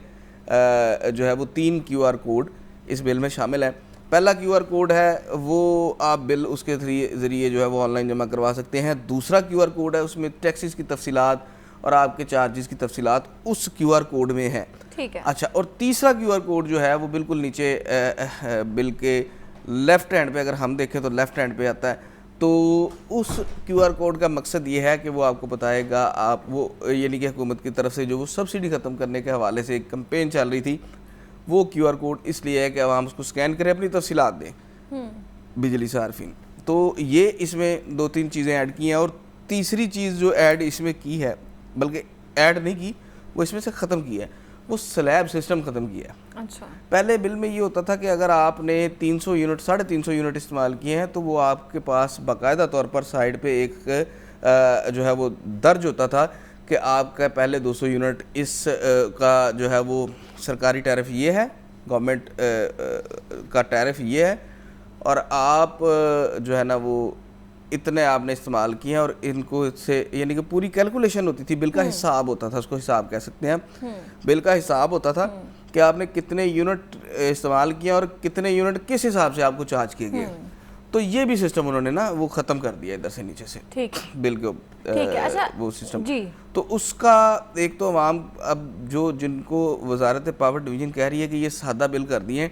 جو ہے وہ 3 QR کوڈ اس بل میں شامل ہیں. پہلا QR کوڈ ہے وہ آپ بل اس کے ذریعے جو ہے وہ آن لائن جمع کروا سکتے ہیں. دوسرا QR کوڈ ہے اس میں ٹیکسز کی تفصیلات اور آپ کے چارجز کی تفصیلات اس QR کوڈ میں ہیں. ٹھیک ہے. اچھا, اور تیسرا QR کوڈ جو ہے وہ بالکل نیچے بل کے لیفٹ ہینڈ پہ, اگر ہم دیکھیں تو لیفٹ ہینڈ پہ آتا ہے. تو اس QR کوڈ کا مقصد یہ ہے کہ وہ آپ کو بتائے گا, آپ وہ یعنی کہ حکومت کی طرف سے جو وہ سبسڈی ختم کرنے کے حوالے سے ایک کمپین چل رہی تھی, وہ QR کوڈ اس لیے ہے کہ عوام اس کو سکین کرے, اپنی تفصیلات دیں بجلی صارفین. تو یہ اس میں 2-3 چیزیں ایڈ کی ہیں. اور تیسری چیز جو ایڈ اس میں کی ہے, بلکہ ایڈ نہیں کی, وہ اس میں سے ختم کی ہے, وہ سلیب سسٹم ختم کیا ہے. اچھا, پہلے بل میں یہ ہوتا تھا کہ اگر آپ نے 300 یونٹ 350 یونٹ استعمال کیے ہیں تو وہ آپ کے پاس باقاعدہ طور پر سائڈ پہ ایک جو ہے وہ درج ہوتا تھا کہ آپ کا پہلے 200 یونٹ اس کا جو ہے وہ سرکاری ٹیرف یہ ہے, گورنمنٹ کا ٹیرف یہ ہے, اور آپ جو ہے نا وہ اتنے آپ نے استعمال کیے ہیں. اور ان کو سے یعنی کہ پوری کیلکولیشن ہوتی تھی, بل کا حساب ہوتا تھا, اس کو حساب کہہ سکتے ہیں, بل کا حساب ہوتا تھا. کہ آپ نے کتنے یونٹ استعمال کیا اور کتنے یونٹ کس حساب سے آپ کو چارج کیے گئے. تو یہ بھی سسٹم انہوں نے نا وہ ختم کر دیا ادھر سے نیچے سے, ٹھیک بل کے اچھا وہ سسٹم. جی تو اس کا ایک تو عوام اب جو جن کو وزارت پاور ڈویژن کہہ رہی ہے کہ یہ سادہ بل کر دیے,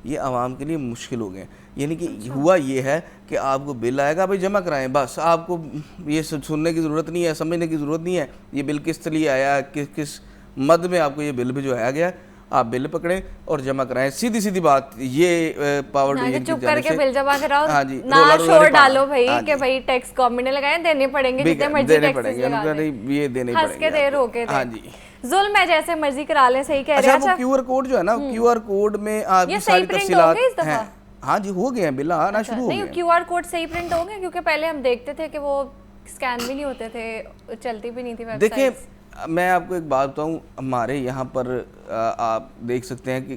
یہ عوام کے لیے مشکل ہو گئے ہیں. یعنی کہ ہوا یہ ہے کہ آپ کو بل آئے گا بھائی جمع کرائیں, بس آپ کو یہ سننے کی ضرورت نہیں ہے, سمجھنے کی ضرورت نہیں ہے یہ بل کس لیے آیا, کس مد میں آپ کو یہ بل بھجوایا گیا, آپ بل پکڑیں اور جمع کرائیں. سیدھی سیدھی بات یہ پاور ڈویژن کی چپ کر کے بل جمع کراؤ, ہاں جی, نہ شور ڈالو بھائی کہ بھائی ٹیکس گورنمنٹ نے لگائے دینے پڑیں گے جتنے مرضی ٹیکس لگا دیں, یہ دینے ہنس کے دے رو کے ہاں جی. ظلم ہے جیسے مرضی کرا لیں, صحیح کہہ رہے ہیں. اچھا وہ کیو آر کوڈ جو ہے نا, کیو آر کوڈ میں آپ کی ساری تفصیلات ہیں. ہاں جی ہو گئے ہیں, بل آنا شروع ہو گئے. نہیں کیو آر کوڈ صحیح پرنٹ ہو گئے, کیونکہ پہلے ہم دیکھتے تھے کہ وہ اسکین بھی نہیں ہوتے تھے, چلتی بھی نہیں تھی ویب سائٹ. دیکھیں میں آپ کو ایک بات بتاؤں, ہمارے یہاں پر آپ دیکھ سکتے ہیں کہ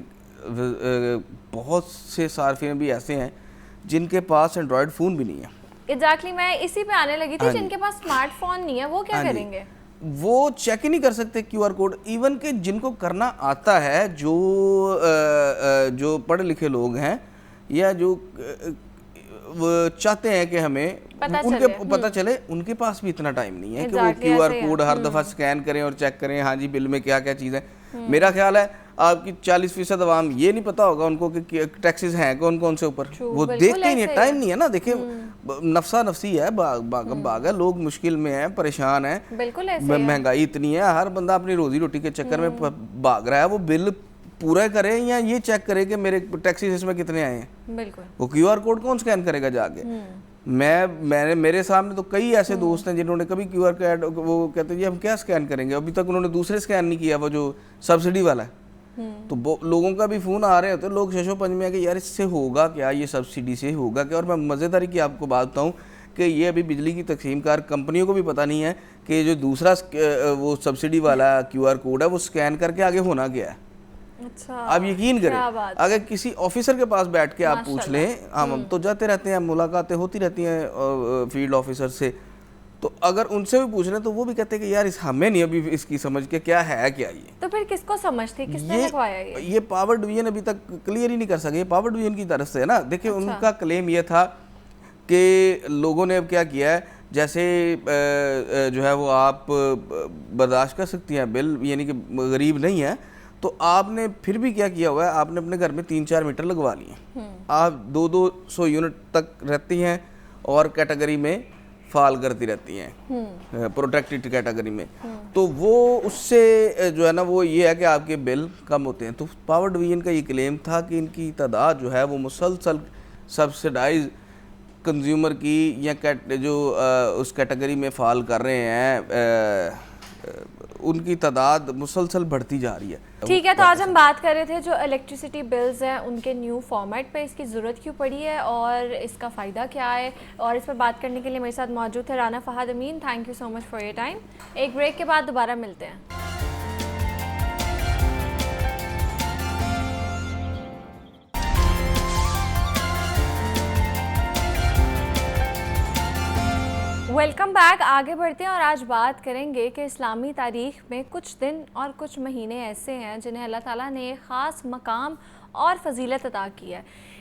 بہت سے صارفین بھی ایسے ہیں جن کے پاس اینڈرائڈ فون بھی نہیں ہے. ایگزیکٹلی میں اسی پہ آنے لگی تھی, جن کے پاس اسمارٹ فون نہیں ہے وہ کیا کریں گے؟ وہ چیک ہی نہیں کر سکتے کیو آر کوڈ. ایون کہ جن کو کرنا آتا ہے, جو پڑھے لکھے لوگ ہیں یا جو چاہتے ہیں کہ ہمیں ان کے پتہ چلے, ان کے پاس بھی اتنا ٹائم نہیں ہے کہ وہ کیو آر کوڈ ہر دفعہ سکین کریں اور چیک کریں ہاں جی بل میں کیا کیا چیز ہے. میرا خیال ہے آپ کی 40% عوام یہ نہیں پتا ہوگا ان کو کہ ٹیکسز ہیں کون کون سے اوپر, وہ دیکھتے ہی نہیں, ٹائم نہیں ہے نا. دیکھیں نفسا نفسی ہے, باغ ہے, لوگ مشکل میں ہیں, پریشان ہیں, مہنگائی اتنی ہے, ہر بندہ اپنی روزی روٹی کے چکر میں بھاگ رہا ہے. وہ بل پورا کرے یا یہ چیک کرے کہ میرے ٹیکسیز اس میں کتنے آئے ہیں, بالکل وہ کیو آر کوڈ کون سکین کرے گا جا کے. میرے سامنے تو کئی ایسے دوست ہیں جنہوں نے کبھی کیو آر کوڈ, وہ کہتے ہیں جی ہم کیا سکین کریں گے, ابھی تک انہوں نے دوسرے سکین نہیں کیا, وہ جو سبسڈی والا ہے. تو لوگوں کا بھی فون آ رہے ہوتے ہیں, لوگ ششو پنج میں ہیں کہ یار اس سے ہوگا کیا, یہ سبسڈی سے ہوگا کیا. اور میں مزیداری کی آپ کو بات بتاؤں کہ یہ ابھی بجلی کی تقسیم کار کمپنیوں کو بھی پتہ نہیں ہے کہ جو دوسرا وہ سبسڈی والا کیو آر کوڈ ہے وہ سکین کر کے آگے ہونا کیا ہے. آپ یقین کریں, اگر کسی آفیسر کے پاس بیٹھ کے آپ پوچھ لیں, ہم تو جاتے رہتے ہیں, ملاقاتیں ہوتی رہتی ہیں فیلڈ آفیسر سے, تو اگر ان سے بھی پوچھ لیں تو وہ بھی کہتے ہیں کہ یار ہمیں نہیں ابھی اس کی سمجھ کے کیا ہے کیا. یہ تو پھر کس کو سمجھ تھی, کس نے لگوایا یہ پاور ڈویژن ابھی تک کلیئر ہی نہیں کر سکے. یہ پاور ڈویژن کی طرف سے ہے نا. دیکھیں ان کا کلیم یہ تھا کہ لوگوں نے اب کیا کیا ہے, جیسے جو ہے وہ آپ برداشت کر سکتی ہیں بل, یعنی کہ غریب نہیں ہے, تو آپ نے پھر بھی کیا ہوا ہے, آپ نے اپنے گھر میں 3-4 میٹر لگوا لیے ہیں, آپ 200 یونٹ تک رہتی ہیں اور کیٹیگری میں فال کرتی رہتی ہیں, پروٹیکٹڈ کیٹیگری میں, تو وہ اس سے جو ہے نا وہ یہ ہے کہ آپ کے بل کم ہوتے ہیں. تو پاور ڈویژن کا یہ کلیم تھا کہ ان کی تعداد جو ہے وہ مسلسل سبسڈائز کنزیومر کی یا جو اس کیٹیگری میں فال کر رہے ہیں ان کی تعداد مسلسل بڑھتی جا رہی ہے. ٹھیک ہے, تو آج ہم بات کر رہے تھے جو الیکٹریسٹی بلز ہیں ان کے نیو فارمیٹ پہ اس کی ضرورت کیوں پڑی ہے اور اس کا فائدہ کیا ہے, اور اس پر بات کرنے کے لیے میرے ساتھ موجود ہے Rana Fahad Amin. Thank you so much for your time. ایک بریک کے بعد دوبارہ ملتے ہیں. Welcome back. آگے بڑھتے ہیں اور آج بات کریں گے کہ اسلامی تاریخ میں کچھ دن اور کچھ مہینے ایسے ہیں جنہیں اللہ تعالیٰ نے ایک خاص مقام اور فضیلت عطا کی ہے.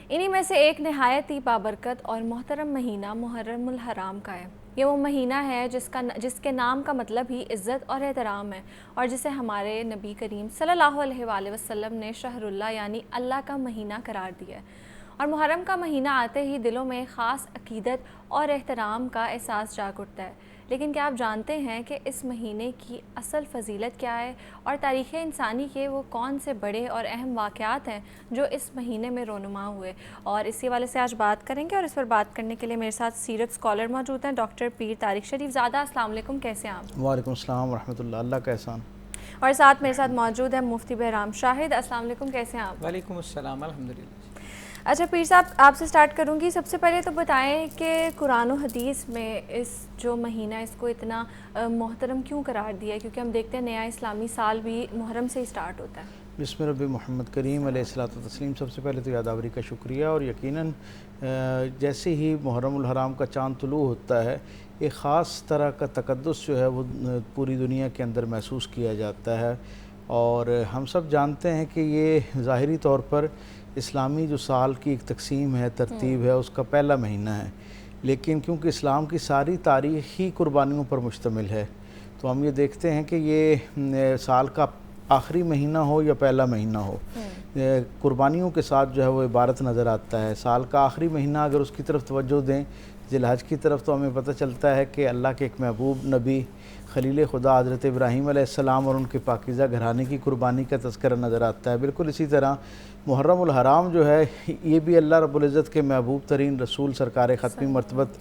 انہی میں سے ایک نہایت ہی بابرکت اور محترم مہینہ محرم الحرام کا ہے. یہ وہ مہینہ ہے جس کے نام کا مطلب ہی عزت اور احترام ہے, اور جسے ہمارے نبی کریم صلی اللہ علیہ وآلہ وسلم نے شہر اللہ یعنی اللہ کا مہینہ قرار دیا ہے. اور محرم کا مہینہ آتے ہی دلوں میں خاص عقیدت اور احترام کا احساس جاگ اٹھتا ہے. لیکن کیا آپ جانتے ہیں کہ اس مہینے کی اصل فضیلت کیا ہے, اور تاریخ انسانی کے وہ کون سے بڑے اور اہم واقعات ہیں جو اس مہینے میں رونما ہوئے, اور اسی حوالے سے آج بات کریں گے. اور اس پر بات کرنے کے لیے میرے ساتھ سیرت اسکالر موجود ہیں, ڈاکٹر پیر طارق شریف زادہ. السلام علیکم, کیسے ہیں آپ؟ وعلیکم السلام ورحمۃ اللہ, اللہ کا احسان. اور ساتھ میرے ساتھ موجود ہے مفتی بہرام شاہد. السلام علیکم, کیسے ہیں آپ؟ وعلیکم السلام, الحمدللہ. اچھا پیر صاحب, آپ سے سٹارٹ کروں گی. سب سے پہلے تو بتائیں کہ قرآن و حدیث میں اس جو مہینہ اس کو اتنا محترم کیوں قرار دیا ہے, کیونکہ ہم دیکھتے ہیں نیا اسلامی سال بھی محرم سے ہی سٹارٹ ہوتا ہے. بسم رب محمد کریم علیہ الصلوۃ والتسلیم. سب سے پہلے تو یادآوری کا شکریہ. اور یقیناً جیسے ہی محرم الحرام کا چاند طلوع ہوتا ہے ایک خاص طرح کا تقدس جو ہے وہ پوری دنیا کے اندر محسوس کیا جاتا ہے. اور ہم سب جانتے ہیں کہ یہ ظاہری طور پر اسلامی جو سال کی ایک تقسیم ہے، ترتیب ہے، اس کا پہلا مہینہ ہے، لیکن کیونکہ اسلام کی ساری تاریخ ہی قربانیوں پر مشتمل ہے، تو ہم یہ دیکھتے ہیں کہ یہ سال کا آخری مہینہ ہو یا پہلا مہینہ ہو، قربانیوں کے ساتھ جو ہے وہ عبارت نظر آتا ہے۔ سال کا آخری مہینہ اگر اس کی طرف توجہ دیں، ذی الحج کی طرف، تو ہمیں پتہ چلتا ہے کہ اللہ کے ایک محبوب نبی خلیل خدا حضرت ابراہیم علیہ السلام اور ان کے پاکیزہ گھرانے کی قربانی کا تذکرہ نظر آتا ہے۔ بالکل اسی طرح محرم الحرام جو ہے، یہ بھی اللہ رب العزت کے محبوب ترین رسول سرکار ختمی مرتبت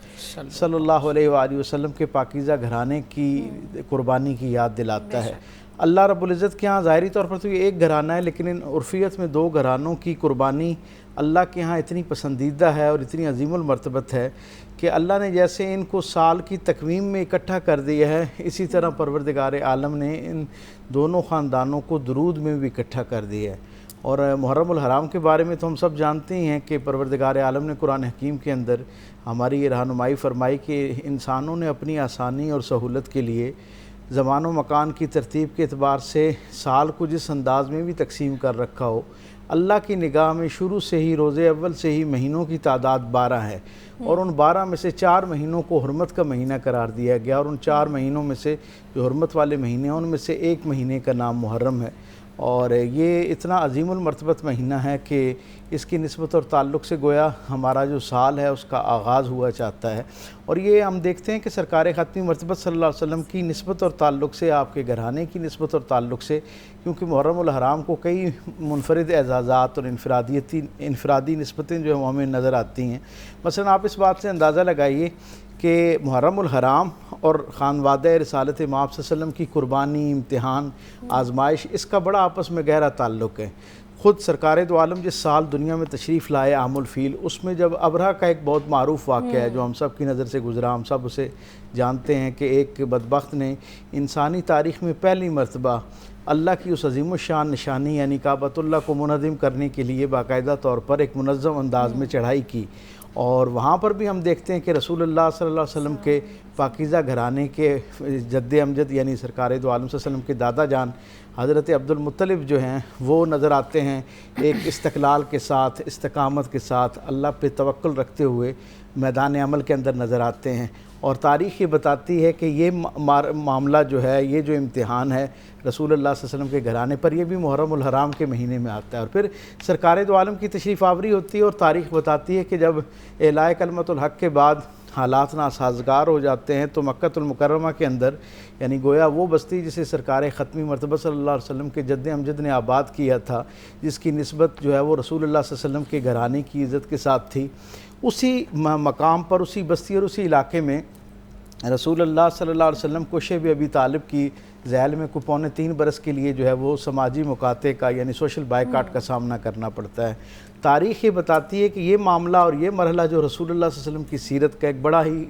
صلی اللہ علیہ وآلہ وسلم کے پاکیزہ گھرانے کی قربانی کی یاد دلاتا ہے۔ اللہ رب العزت کے ہاں ظاہری طور پر تو یہ ایک گھرانہ ہے، لیکن ان عرفیت میں دو گھرانوں کی قربانی اللہ کے ہاں اتنی پسندیدہ ہے اور اتنی عظیم المرتبت ہے کہ اللہ نے جیسے ان کو سال کی تقویم میں اکٹھا کر دیا ہے، اسی طرح پروردگار عالم نے ان دونوں خاندانوں کو درود میں بھی اکٹھا کر دیا ہے۔ اور محرم الحرام کے بارے میں تو ہم سب جانتے ہی ہیں کہ پروردگار عالم نے قرآن حکیم کے اندر ہماری یہ رہنمائی فرمائی کہ انسانوں نے اپنی آسانی اور سہولت کے لیے زمان و مکان کی ترتیب کے اعتبار سے سال کو جس انداز میں بھی تقسیم کر رکھا ہو، اللہ کی نگاہ میں شروع سے ہی روز اول سے ہی مہینوں کی تعداد 12 ہے، اور ان 12 میں سے 4 مہینوں کو حرمت کا مہینہ قرار دیا گیا، اور ان 4 مہینوں میں سے جو حرمت والے مہینے ہیں ان میں سے ایک مہینے کا نام محرم ہے، اور یہ اتنا عظیم المرتبت مہینہ ہے کہ اس کی نسبت اور تعلق سے گویا ہمارا جو سال ہے اس کا آغاز ہوا چاہتا ہے۔ اور یہ ہم دیکھتے ہیں کہ سرکار ختمی مرتبت صلی اللہ علیہ وسلم کی نسبت اور تعلق سے، آپ کے گھرانے کی نسبت اور تعلق سے، کیونکہ محرم الحرام کو کئی منفرد اعزازات اور انفرادی نسبتیں جو ہیں وہ ہمیں نظر آتی ہیں۔ مثلا آپ اس بات سے اندازہ لگائیے کہ محرم الحرام اور خانوادہ رسالت امام صلی اللہ علیہ وسلم کی قربانی، امتحان، آزمائش، اس کا بڑا آپس میں گہرا تعلق ہے۔ خود سرکار دو عالم جس سال دنیا میں تشریف لائے عام الفیل، اس میں جب ابرہہ کا ایک بہت معروف واقعہ ہے جو ہم سب کی نظر سے گزرا، ہم سب اسے جانتے ہیں کہ ایک بدبخت نے انسانی تاریخ میں پہلی مرتبہ اللہ کی اس عظیم الشان نشانی یعنی کعبۃ اللہ کو منہدم کرنے کے لیے باقاعدہ طور پر ایک منظم انداز میں چڑھائی کی، اور وہاں پر بھی ہم دیکھتے ہیں کہ رسول اللہ صلی اللہ علیہ وسلم کے پاکیزہ گھرانے کے جد امجد یعنی سرکار دو عالم صلی اللہ علیہ وسلم کے دادا جان حضرت عبد المطلب جو ہیں وہ نظر آتے ہیں ایک استقلال کے ساتھ، استقامت کے ساتھ، اللہ پہ توکل رکھتے ہوئے میدان عمل کے اندر نظر آتے ہیں، اور تاریخ یہ بتاتی ہے کہ یہ معاملہ جو ہے، یہ جو امتحان ہے رسول اللہ صلی اللہ علیہ وسلم کے گھرانے پر، یہ بھی محرم الحرام کے مہینے میں آتا ہے، اور پھر سرکار دو عالم کی تشریف آوری ہوتی ہے، اور تاریخ بتاتی ہے کہ جب اعلاء کلمۃ الحق کے بعد حالات ناسازگار ہو جاتے ہیں تو مکہ المکرمہ کے اندر، یعنی گویا وہ بستی جسے سرکار ختمی مرتبہ صلی اللہ علیہ وسلم کے جد امجد نے آباد کیا تھا، جس کی نسبت جو ہے وہ رسول اللہ صلی اللہ علیہ وسلم کے گھرانے کی عزت کے ساتھ تھی، اسی مقام پر، اسی بستی اور اسی علاقے میں رسول اللہ صلی اللہ علیہ وسلم کو شیب ابی طالب کی ذیل میں کو 3.25 برس کے لیے جو ہے وہ سماجی مقاطعے کا یعنی سوشل بائیکاٹ کا سامنا کرنا پڑتا ہے۔ تاریخ یہ بتاتی ہے کہ یہ معاملہ اور یہ مرحلہ جو رسول اللہ صلی اللہ علیہ وسلم کی سیرت کا ایک بڑا ہی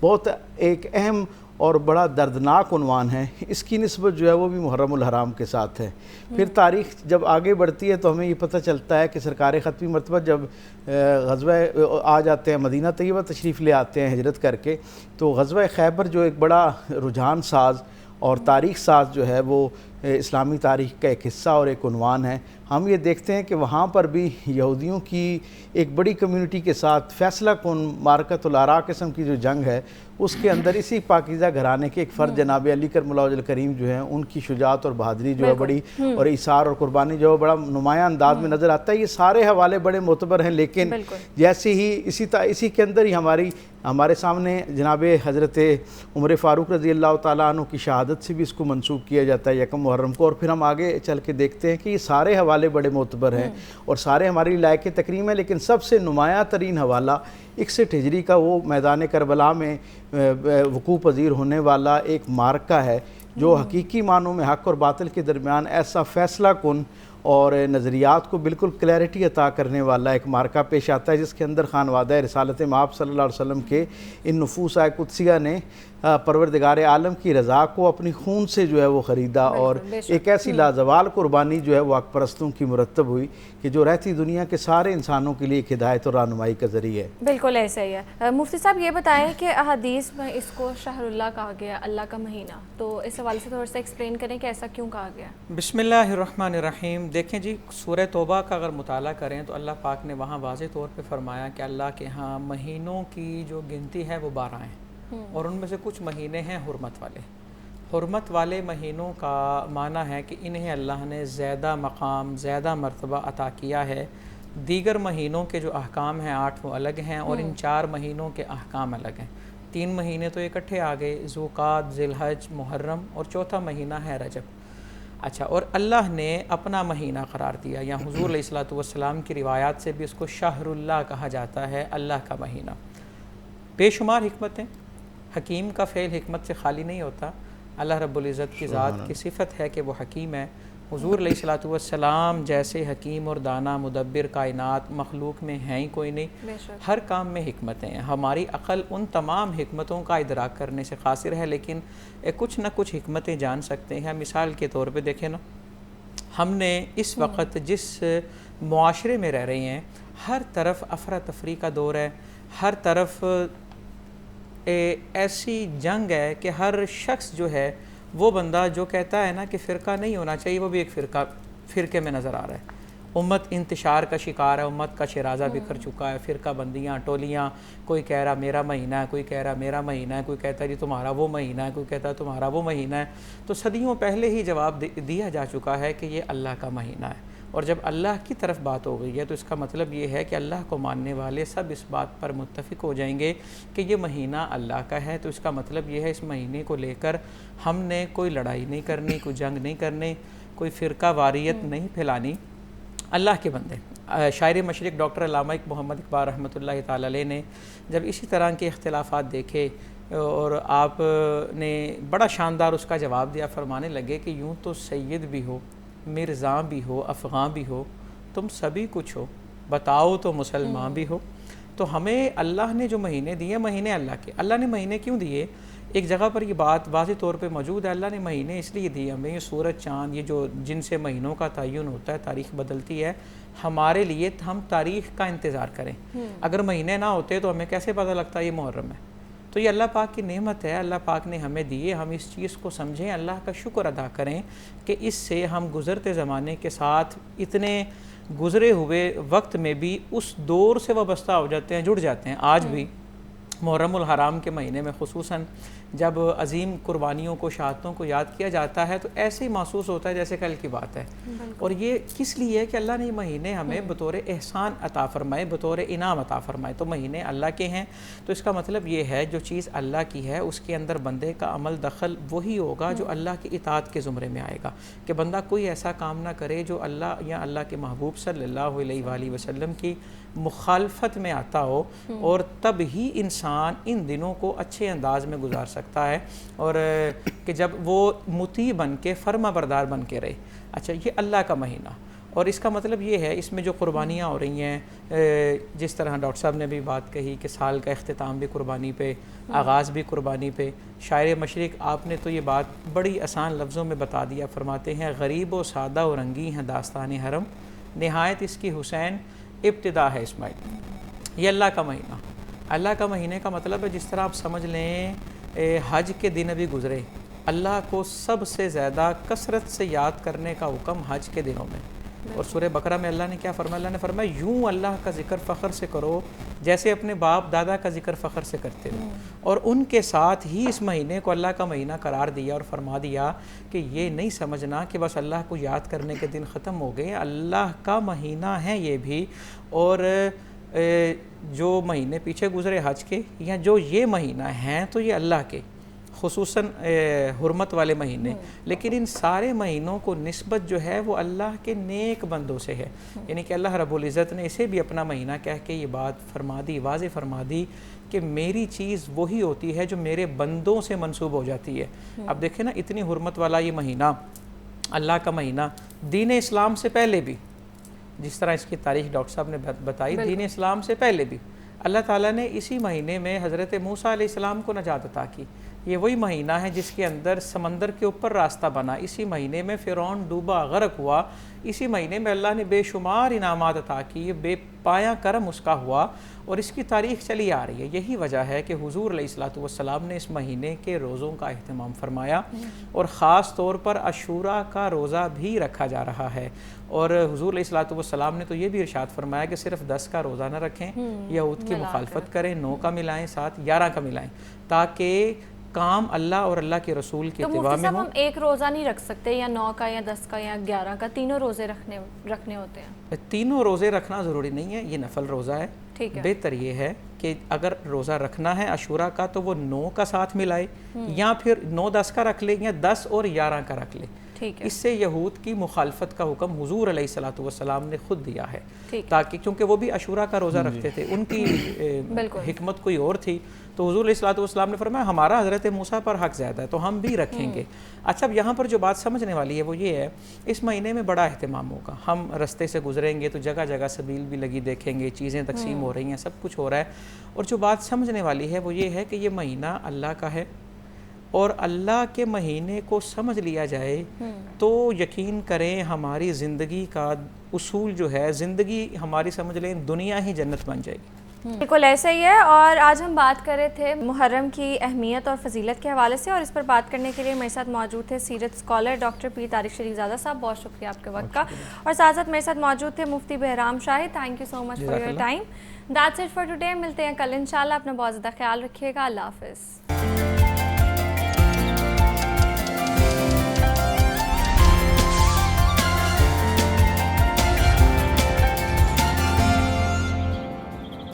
بہت ایک اہم اور بڑا دردناک عنوان ہے، اس کی نسبت جو ہے وہ بھی محرم الحرام کے ساتھ ہے۔ پھر تاریخ جب آگے بڑھتی ہے تو ہمیں یہ پتہ چلتا ہے کہ سرکار ختمی مرتبہ جب غزوہ آ جاتے ہیں، مدینہ طیبہ تشریف لے آتے ہیں ہجرت کر کے، تو غزوہ خیبر جو ایک بڑا رجحان ساز اور تاریخ ساز جو ہے وہ اسلامی تاریخ کا ایک حصہ اور ایک عنوان ہے۔ ہم یہ دیکھتے ہیں کہ وہاں پر بھی یہودیوں کی ایک بڑی کمیونٹی کے ساتھ فیصلہ کن مارکۃ الآراء قسم کی جو جنگ ہے، اس کے اندر اسی پاکیزہ گھرانے کے ایک فرد جناب علی کرم اللہ وجہ الکریم جو ہیں، ان کی شجاعت اور بہادری جو ہے بڑی، اور ایثار اور قربانی جو ہے بڑا نمایاں انداز میں نظر آتا ہے۔ یہ سارے حوالے بڑے معتبر ہیں، لیکن جیسے ہی اسی کے اندر ہی ہمارے سامنے جناب حضرت عمر فاروق رضی اللہ تعالیٰ عنہ کی شہادت سے بھی اس کو منسوب کیا جاتا ہے 1 محرم کو، اور پھر ہم آگے چل کے دیکھتے ہیں کہ یہ سارے حوالے بڑے معتبر ہیں اور سارے ہماری لائق تکریم ہیں، لیکن سب سے نمایاں ترین حوالہ 61 ہجری کا وہ میدان کربلا میں وقوع پذیر ہونے والا ایک معرکہ ہے جو حقیقی معنوں میں حق اور باطل کے درمیان ایسا فیصلہ کن اور نظریات کو بالکل کلیئرٹی عطا کرنے والا ایک مارکہ پیش آتا ہے، جس کے اندر خانوادہ رسالت مآب صلی اللہ علیہ وسلم کے ان نفوس قدسیہ نے پروردگار عالم کی رضا کو اپنی خون سے جو ہے وہ خریدا، اور ایک ایسی لازوال قربانی جو ہے وہ حق پرستوں کی مرتب ہوئی کہ جو رہتی دنیا کے سارے انسانوں کے لیے ایک ہدایت اور رہنمائی کا ذریعہ ہے۔ بالکل ایسا ہی ہے۔ مفتی صاحب یہ بتائیں کہ احادیث میں اس کو شہر اللہ کہا گیا، اللہ کا مہینہ، تو اس حوالے سے تھوڑا سا ایکسپلین کریں کہ ایسا کیوں کہا گیا؟ بسم اللہ الرحمن الرحیم۔ دیکھیں جی، سورہ توبہ کا اگر مطالعہ کریں تو اللہ پاک نے وہاں واضح طور پہ فرمایا کہ اللہ کے ہاں مہینوں کی جو گنتی ہے وہ 12 ہیں، اور ان میں سے کچھ مہینے ہیں حرمت والے۔ حرمت والے مہینوں کا معنی ہے کہ انہیں اللہ نے زیادہ مقام، زیادہ مرتبہ عطا کیا ہے۔ دیگر مہینوں کے جو احکام ہیں 8 وہ الگ ہیں، اور ان 4 مہینوں کے احکام الگ ہیں۔ 3 مہینے تو اکٹھے آ گئے، ذوالقعدہ، ذی الحج، محرم، اور چوتھا مہینہ ہے رجب۔ اچھا، اور اللہ نے اپنا مہینہ قرار دیا، یا حضور علیہ الصلوۃ والسلام کی روایات سے بھی اس کو شہر اللہ کہا جاتا ہے، اللہ کا مہینہ۔ بے شمار حکمتیں، حکیم کا فعل حکمت سے خالی نہیں ہوتا۔ اللہ رب العزت کی ذات کی صفت ہے کہ وہ حکیم ہے۔ حضور علیہ الصلوۃ والسلام جیسے حکیم اور دانا مدبر کائنات مخلوق میں ہیں ہی کوئی نہیں۔ ہر کام میں حکمتیں ہیں۔ ہماری عقل ان تمام حکمتوں کا ادراک کرنے سے قاصر ہے، لیکن کچھ نہ کچھ حکمتیں جان سکتے ہیں۔ مثال کے طور پہ دیکھیں نا، ہم نے اس وقت جس معاشرے میں رہ رہے ہیں، ہر طرف افراتفری کا دور ہے، ہر طرف ایسی جنگ ہے کہ ہر شخص جو ہے وہ بندہ جو کہتا ہے نا کہ فرقہ نہیں ہونا چاہیے، وہ بھی ایک فرقے میں نظر آ رہا ہے۔ امت انتشار کا شکار ہے، امت کا شیرازہ بکھر چکا ہے، فرقہ بندیاں، ٹولیاں، کوئی کہہ رہا میرا مہینہ ہے، کوئی کہہ رہا میرا مہینہ ہے، کوئی کہتا ہے جی تمہارا وہ مہینہ ہے، کوئی کہتا ہے تمہارا وہ مہینہ ہے۔ تو صدیوں پہلے ہی جواب دیا جا چکا ہے کہ یہ اللہ کا مہینہ ہے، اور جب اللہ کی طرف بات ہو گئی ہے تو اس کا مطلب یہ ہے کہ اللہ کو ماننے والے سب اس بات پر متفق ہو جائیں گے کہ یہ مہینہ اللہ کا ہے۔ تو اس کا مطلب یہ ہے اس مہینے کو لے کر ہم نے کوئی لڑائی نہیں کرنی، کوئی جنگ نہیں کرنی، کوئی فرقہ واریت نہیں پھیلانی۔ اللہ کے بندے، شاعر مشرق ڈاکٹر علامہ محمد اقبال رحمۃ اللہ تعالی علیہ نے جب اسی طرح کے اختلافات دیکھے اور آپ نے بڑا شاندار اس کا جواب دیا، فرمانے لگے کہ یوں تو سید بھی ہو، مرزاں بھی ہو، افغاں بھی ہو، تم سبھی کچھ ہو، بتاؤ تو مسلمان بھی ہو۔ تو ہمیں اللہ نے جو مہینے دیے، مہینے اللہ کے۔ اللہ نے مہینے کیوں دیے؟ ایک جگہ پر یہ بات واضح طور پہ موجود ہے۔ اللہ نے مہینے اس لیے دیے ہمیں، یہ سورج، چاند، یہ جو جن سے مہینوں کا تعین ہوتا ہے، تاریخ بدلتی ہے، ہمارے لیے ہم تاریخ کا انتظار کریں۔ اگر مہینے نہ ہوتے تو ہمیں کیسے پتہ لگتا یہ محرم ہے؟ تو یہ اللہ پاک کی نعمت ہے، اللہ پاک نے ہمیں دیے، ہم اس چیز کو سمجھیں، اللہ کا شکر ادا کریں کہ اس سے ہم گزرتے زمانے کے ساتھ اتنے گزرے ہوئے وقت میں بھی اس دور سے وابستہ ہو جاتے ہیں، جڑ جاتے ہیں۔ آج بھی محرم الحرام کے مہینے میں خصوصاً جب عظیم قربانیوں کو، شہادتوں کو یاد کیا جاتا ہے تو ایسے ہی محسوس ہوتا ہے جیسے کل کی بات ہے۔ اور یہ کس لیے ہے کہ اللہ نے یہ مہینے ہمیں بطور احسان عطا فرمائے، بطور انعام عطا فرمائے۔ تو مہینے اللہ کے ہیں، تو اس کا مطلب یہ ہے جو چیز اللہ کی ہے اس کے اندر بندے کا عمل دخل وہی ہوگا جو اللہ کی اطاعت کے زمرے میں آئے گا، کہ بندہ کوئی ایسا کام نہ کرے جو اللہ یا اللہ کے محبوب صلی اللہ علیہ وآلہ وسلم کی مخالفت میں آتا ہو، اور تب ہی انسان ان دنوں کو اچھے انداز میں گزار سکتا ہے، اور کہ جب وہ مطیع بن کے، فرما بردار بن کے رہے۔ اچھا، یہ اللہ کا مہینہ، اور اس کا مطلب یہ ہے اس میں جو قربانیاں ہو رہی ہیں، جس طرح ڈاکٹر صاحب نے بھی بات کہی کہ سال کا اختتام بھی قربانی پہ، آغاز بھی قربانی پہ۔ شاعر مشرق آپ نے تو یہ بات بڑی آسان لفظوں میں بتا دیا، فرماتے ہیں غریب و سادہ و رنگی ہیں داستان حرم، نہایت اس کی حسین ابتدا ہے اسماعیل۔ یہ اللہ کا مہینہ، اللہ کا مہینے کا مطلب ہے جس طرح آپ سمجھ لیں حج کے دن ابھی گزرے، اللہ کو سب سے زیادہ کثرت سے یاد کرنے کا حکم حج کے دنوں میں۔ اور سورہ بقرہ میں اللہ نے کیا فرمایا؟ اللہ نے فرمایا یوں اللہ کا ذکر فخر سے کرو جیسے اپنے باپ دادا کا ذکر فخر سے کرتے ہو، اور ان کے ساتھ ہی اس مہینے کو اللہ کا مہینہ قرار دیا اور فرما دیا کہ یہ نہیں سمجھنا کہ بس اللہ کو یاد کرنے کے دن ختم ہو گئے، اللہ کا مہینہ ہے یہ بھی۔ اور جو مہینے پیچھے گزرے حج کے، یا جو یہ مہینہ ہیں تو یہ اللہ کے خصوصاً حرمت والے مہینے، لیکن ان سارے مہینوں کو نسبت جو ہے وہ اللہ کے نیک بندوں سے ہے، یعنی کہ اللہ رب العزت نے اسے بھی اپنا مہینہ کہہ کے یہ بات فرما دی، واضح فرما دی کہ میری چیز وہی ہوتی ہے جو میرے بندوں سے منسوب ہو جاتی ہے۔ اب دیکھیں نا، اتنی حرمت والا یہ مہینہ، اللہ کا مہینہ دین اسلام سے پہلے بھی، جس طرح اس کی تاریخ ڈاکٹر صاحب نے بتائی، دین اسلام سے پہلے بھی اللہ تعالیٰ نے اسی مہینے میں حضرت موسیٰ علیہ السلام کو نجات عطا کی. یہ وہی مہینہ ہے جس کے اندر سمندر کے اوپر راستہ بنا، اسی مہینے میں فرعون ڈوبا غرق ہوا، اسی مہینے میں اللہ نے بے شمار انعامات عطا کی، بے پایہ کرم اس کا ہوا، اور اس کی تاریخ چلی آ رہی ہے. یہی وجہ ہے کہ حضور علیہ الصلوۃ والسلام نے اس مہینے کے روزوں کا اہتمام فرمایا، اور خاص طور پر عاشوراء کا روزہ بھی رکھا جا رہا ہے. اور حضور علیہ الصلوۃ والسلام نے تو یہ بھی ارشاد فرمایا کہ صرف 10 کا روزہ نہ رکھیں، یہود کی مخالفت کریں، 9 کا ملائیں، 7 11 کا ملائیں، تاکہ کام اللہ اور اللہ کے رسول کی اتباع میں ہو. ہم ایک روزہ نہیں رکھ سکتے، یا 9 کا یا 10 کا یا 11 کا، تینوں روزے رکھنے ہوتے ہیں؟ تینوں روزے رکھنا ضروری نہیں ہے، یہ نفل روزہ ہے. بہتر یہ ہے کہ اگر روزہ رکھنا ہے عاشوراء کا تو وہ 9 کا ساتھ ملائے، یا پھر 9 10 کا رکھ لے، یا 10 اور 11 کا رکھ لے. اس سے یہود کی مخالفت کا حکم حضور علیہ الصلوۃ والسلام نے خود دیا ہے، تاکہ کیونکہ وہ بھی عاشوراء کا روزہ رکھتے تھے، ان کی حکمت کوئی اور تھی. تو حضور علیہ الصلوۃ والسلام نے فرمایا ہمارا حضرت موسیٰ پر حق زیادہ ہے تو ہم بھی رکھیں گے. اچھا، اب یہاں پر جو بات سمجھنے والی ہے وہ یہ ہے، اس مہینے میں بڑا اہتمام ہوگا. ہم رستے سے گزریں گے تو جگہ جگہ سبیل بھی لگی دیکھیں گے، چیزیں تقسیم ہو رہی ہیں، سب کچھ ہو رہا ہے. اور جو بات سمجھنے والی ہے وہ یہ ہے کہ یہ مہینہ اللہ کا ہے، اور اللہ کے مہینے کو سمجھ لیا جائے تو یقین کریں ہماری زندگی کا اصول جو ہے، زندگی ہماری سمجھ لیں دنیا ہی جنت بن جائے گی. بالکل ایسا ہی ہے. اور آج ہم بات کر رہے تھے محرم کی اہمیت اور فضیلت کے حوالے سے، اور اس پر بات کرنے کے لیے میرے ساتھ موجود تھے سیرت اسکالر ڈاکٹر پیر طارق شریف زادہ صاحب. بہت شکریہ آپ کے وقت کا. اور ساتھ ساتھ میرے ساتھ موجود تھے Mufti Bahram Shahid. Thank you so much for your time. That's it for today. ملتے ہیں کل انشاءاللہ. اپنا بہت زیادہ خیال رکھیے گا. اللہ حافظ.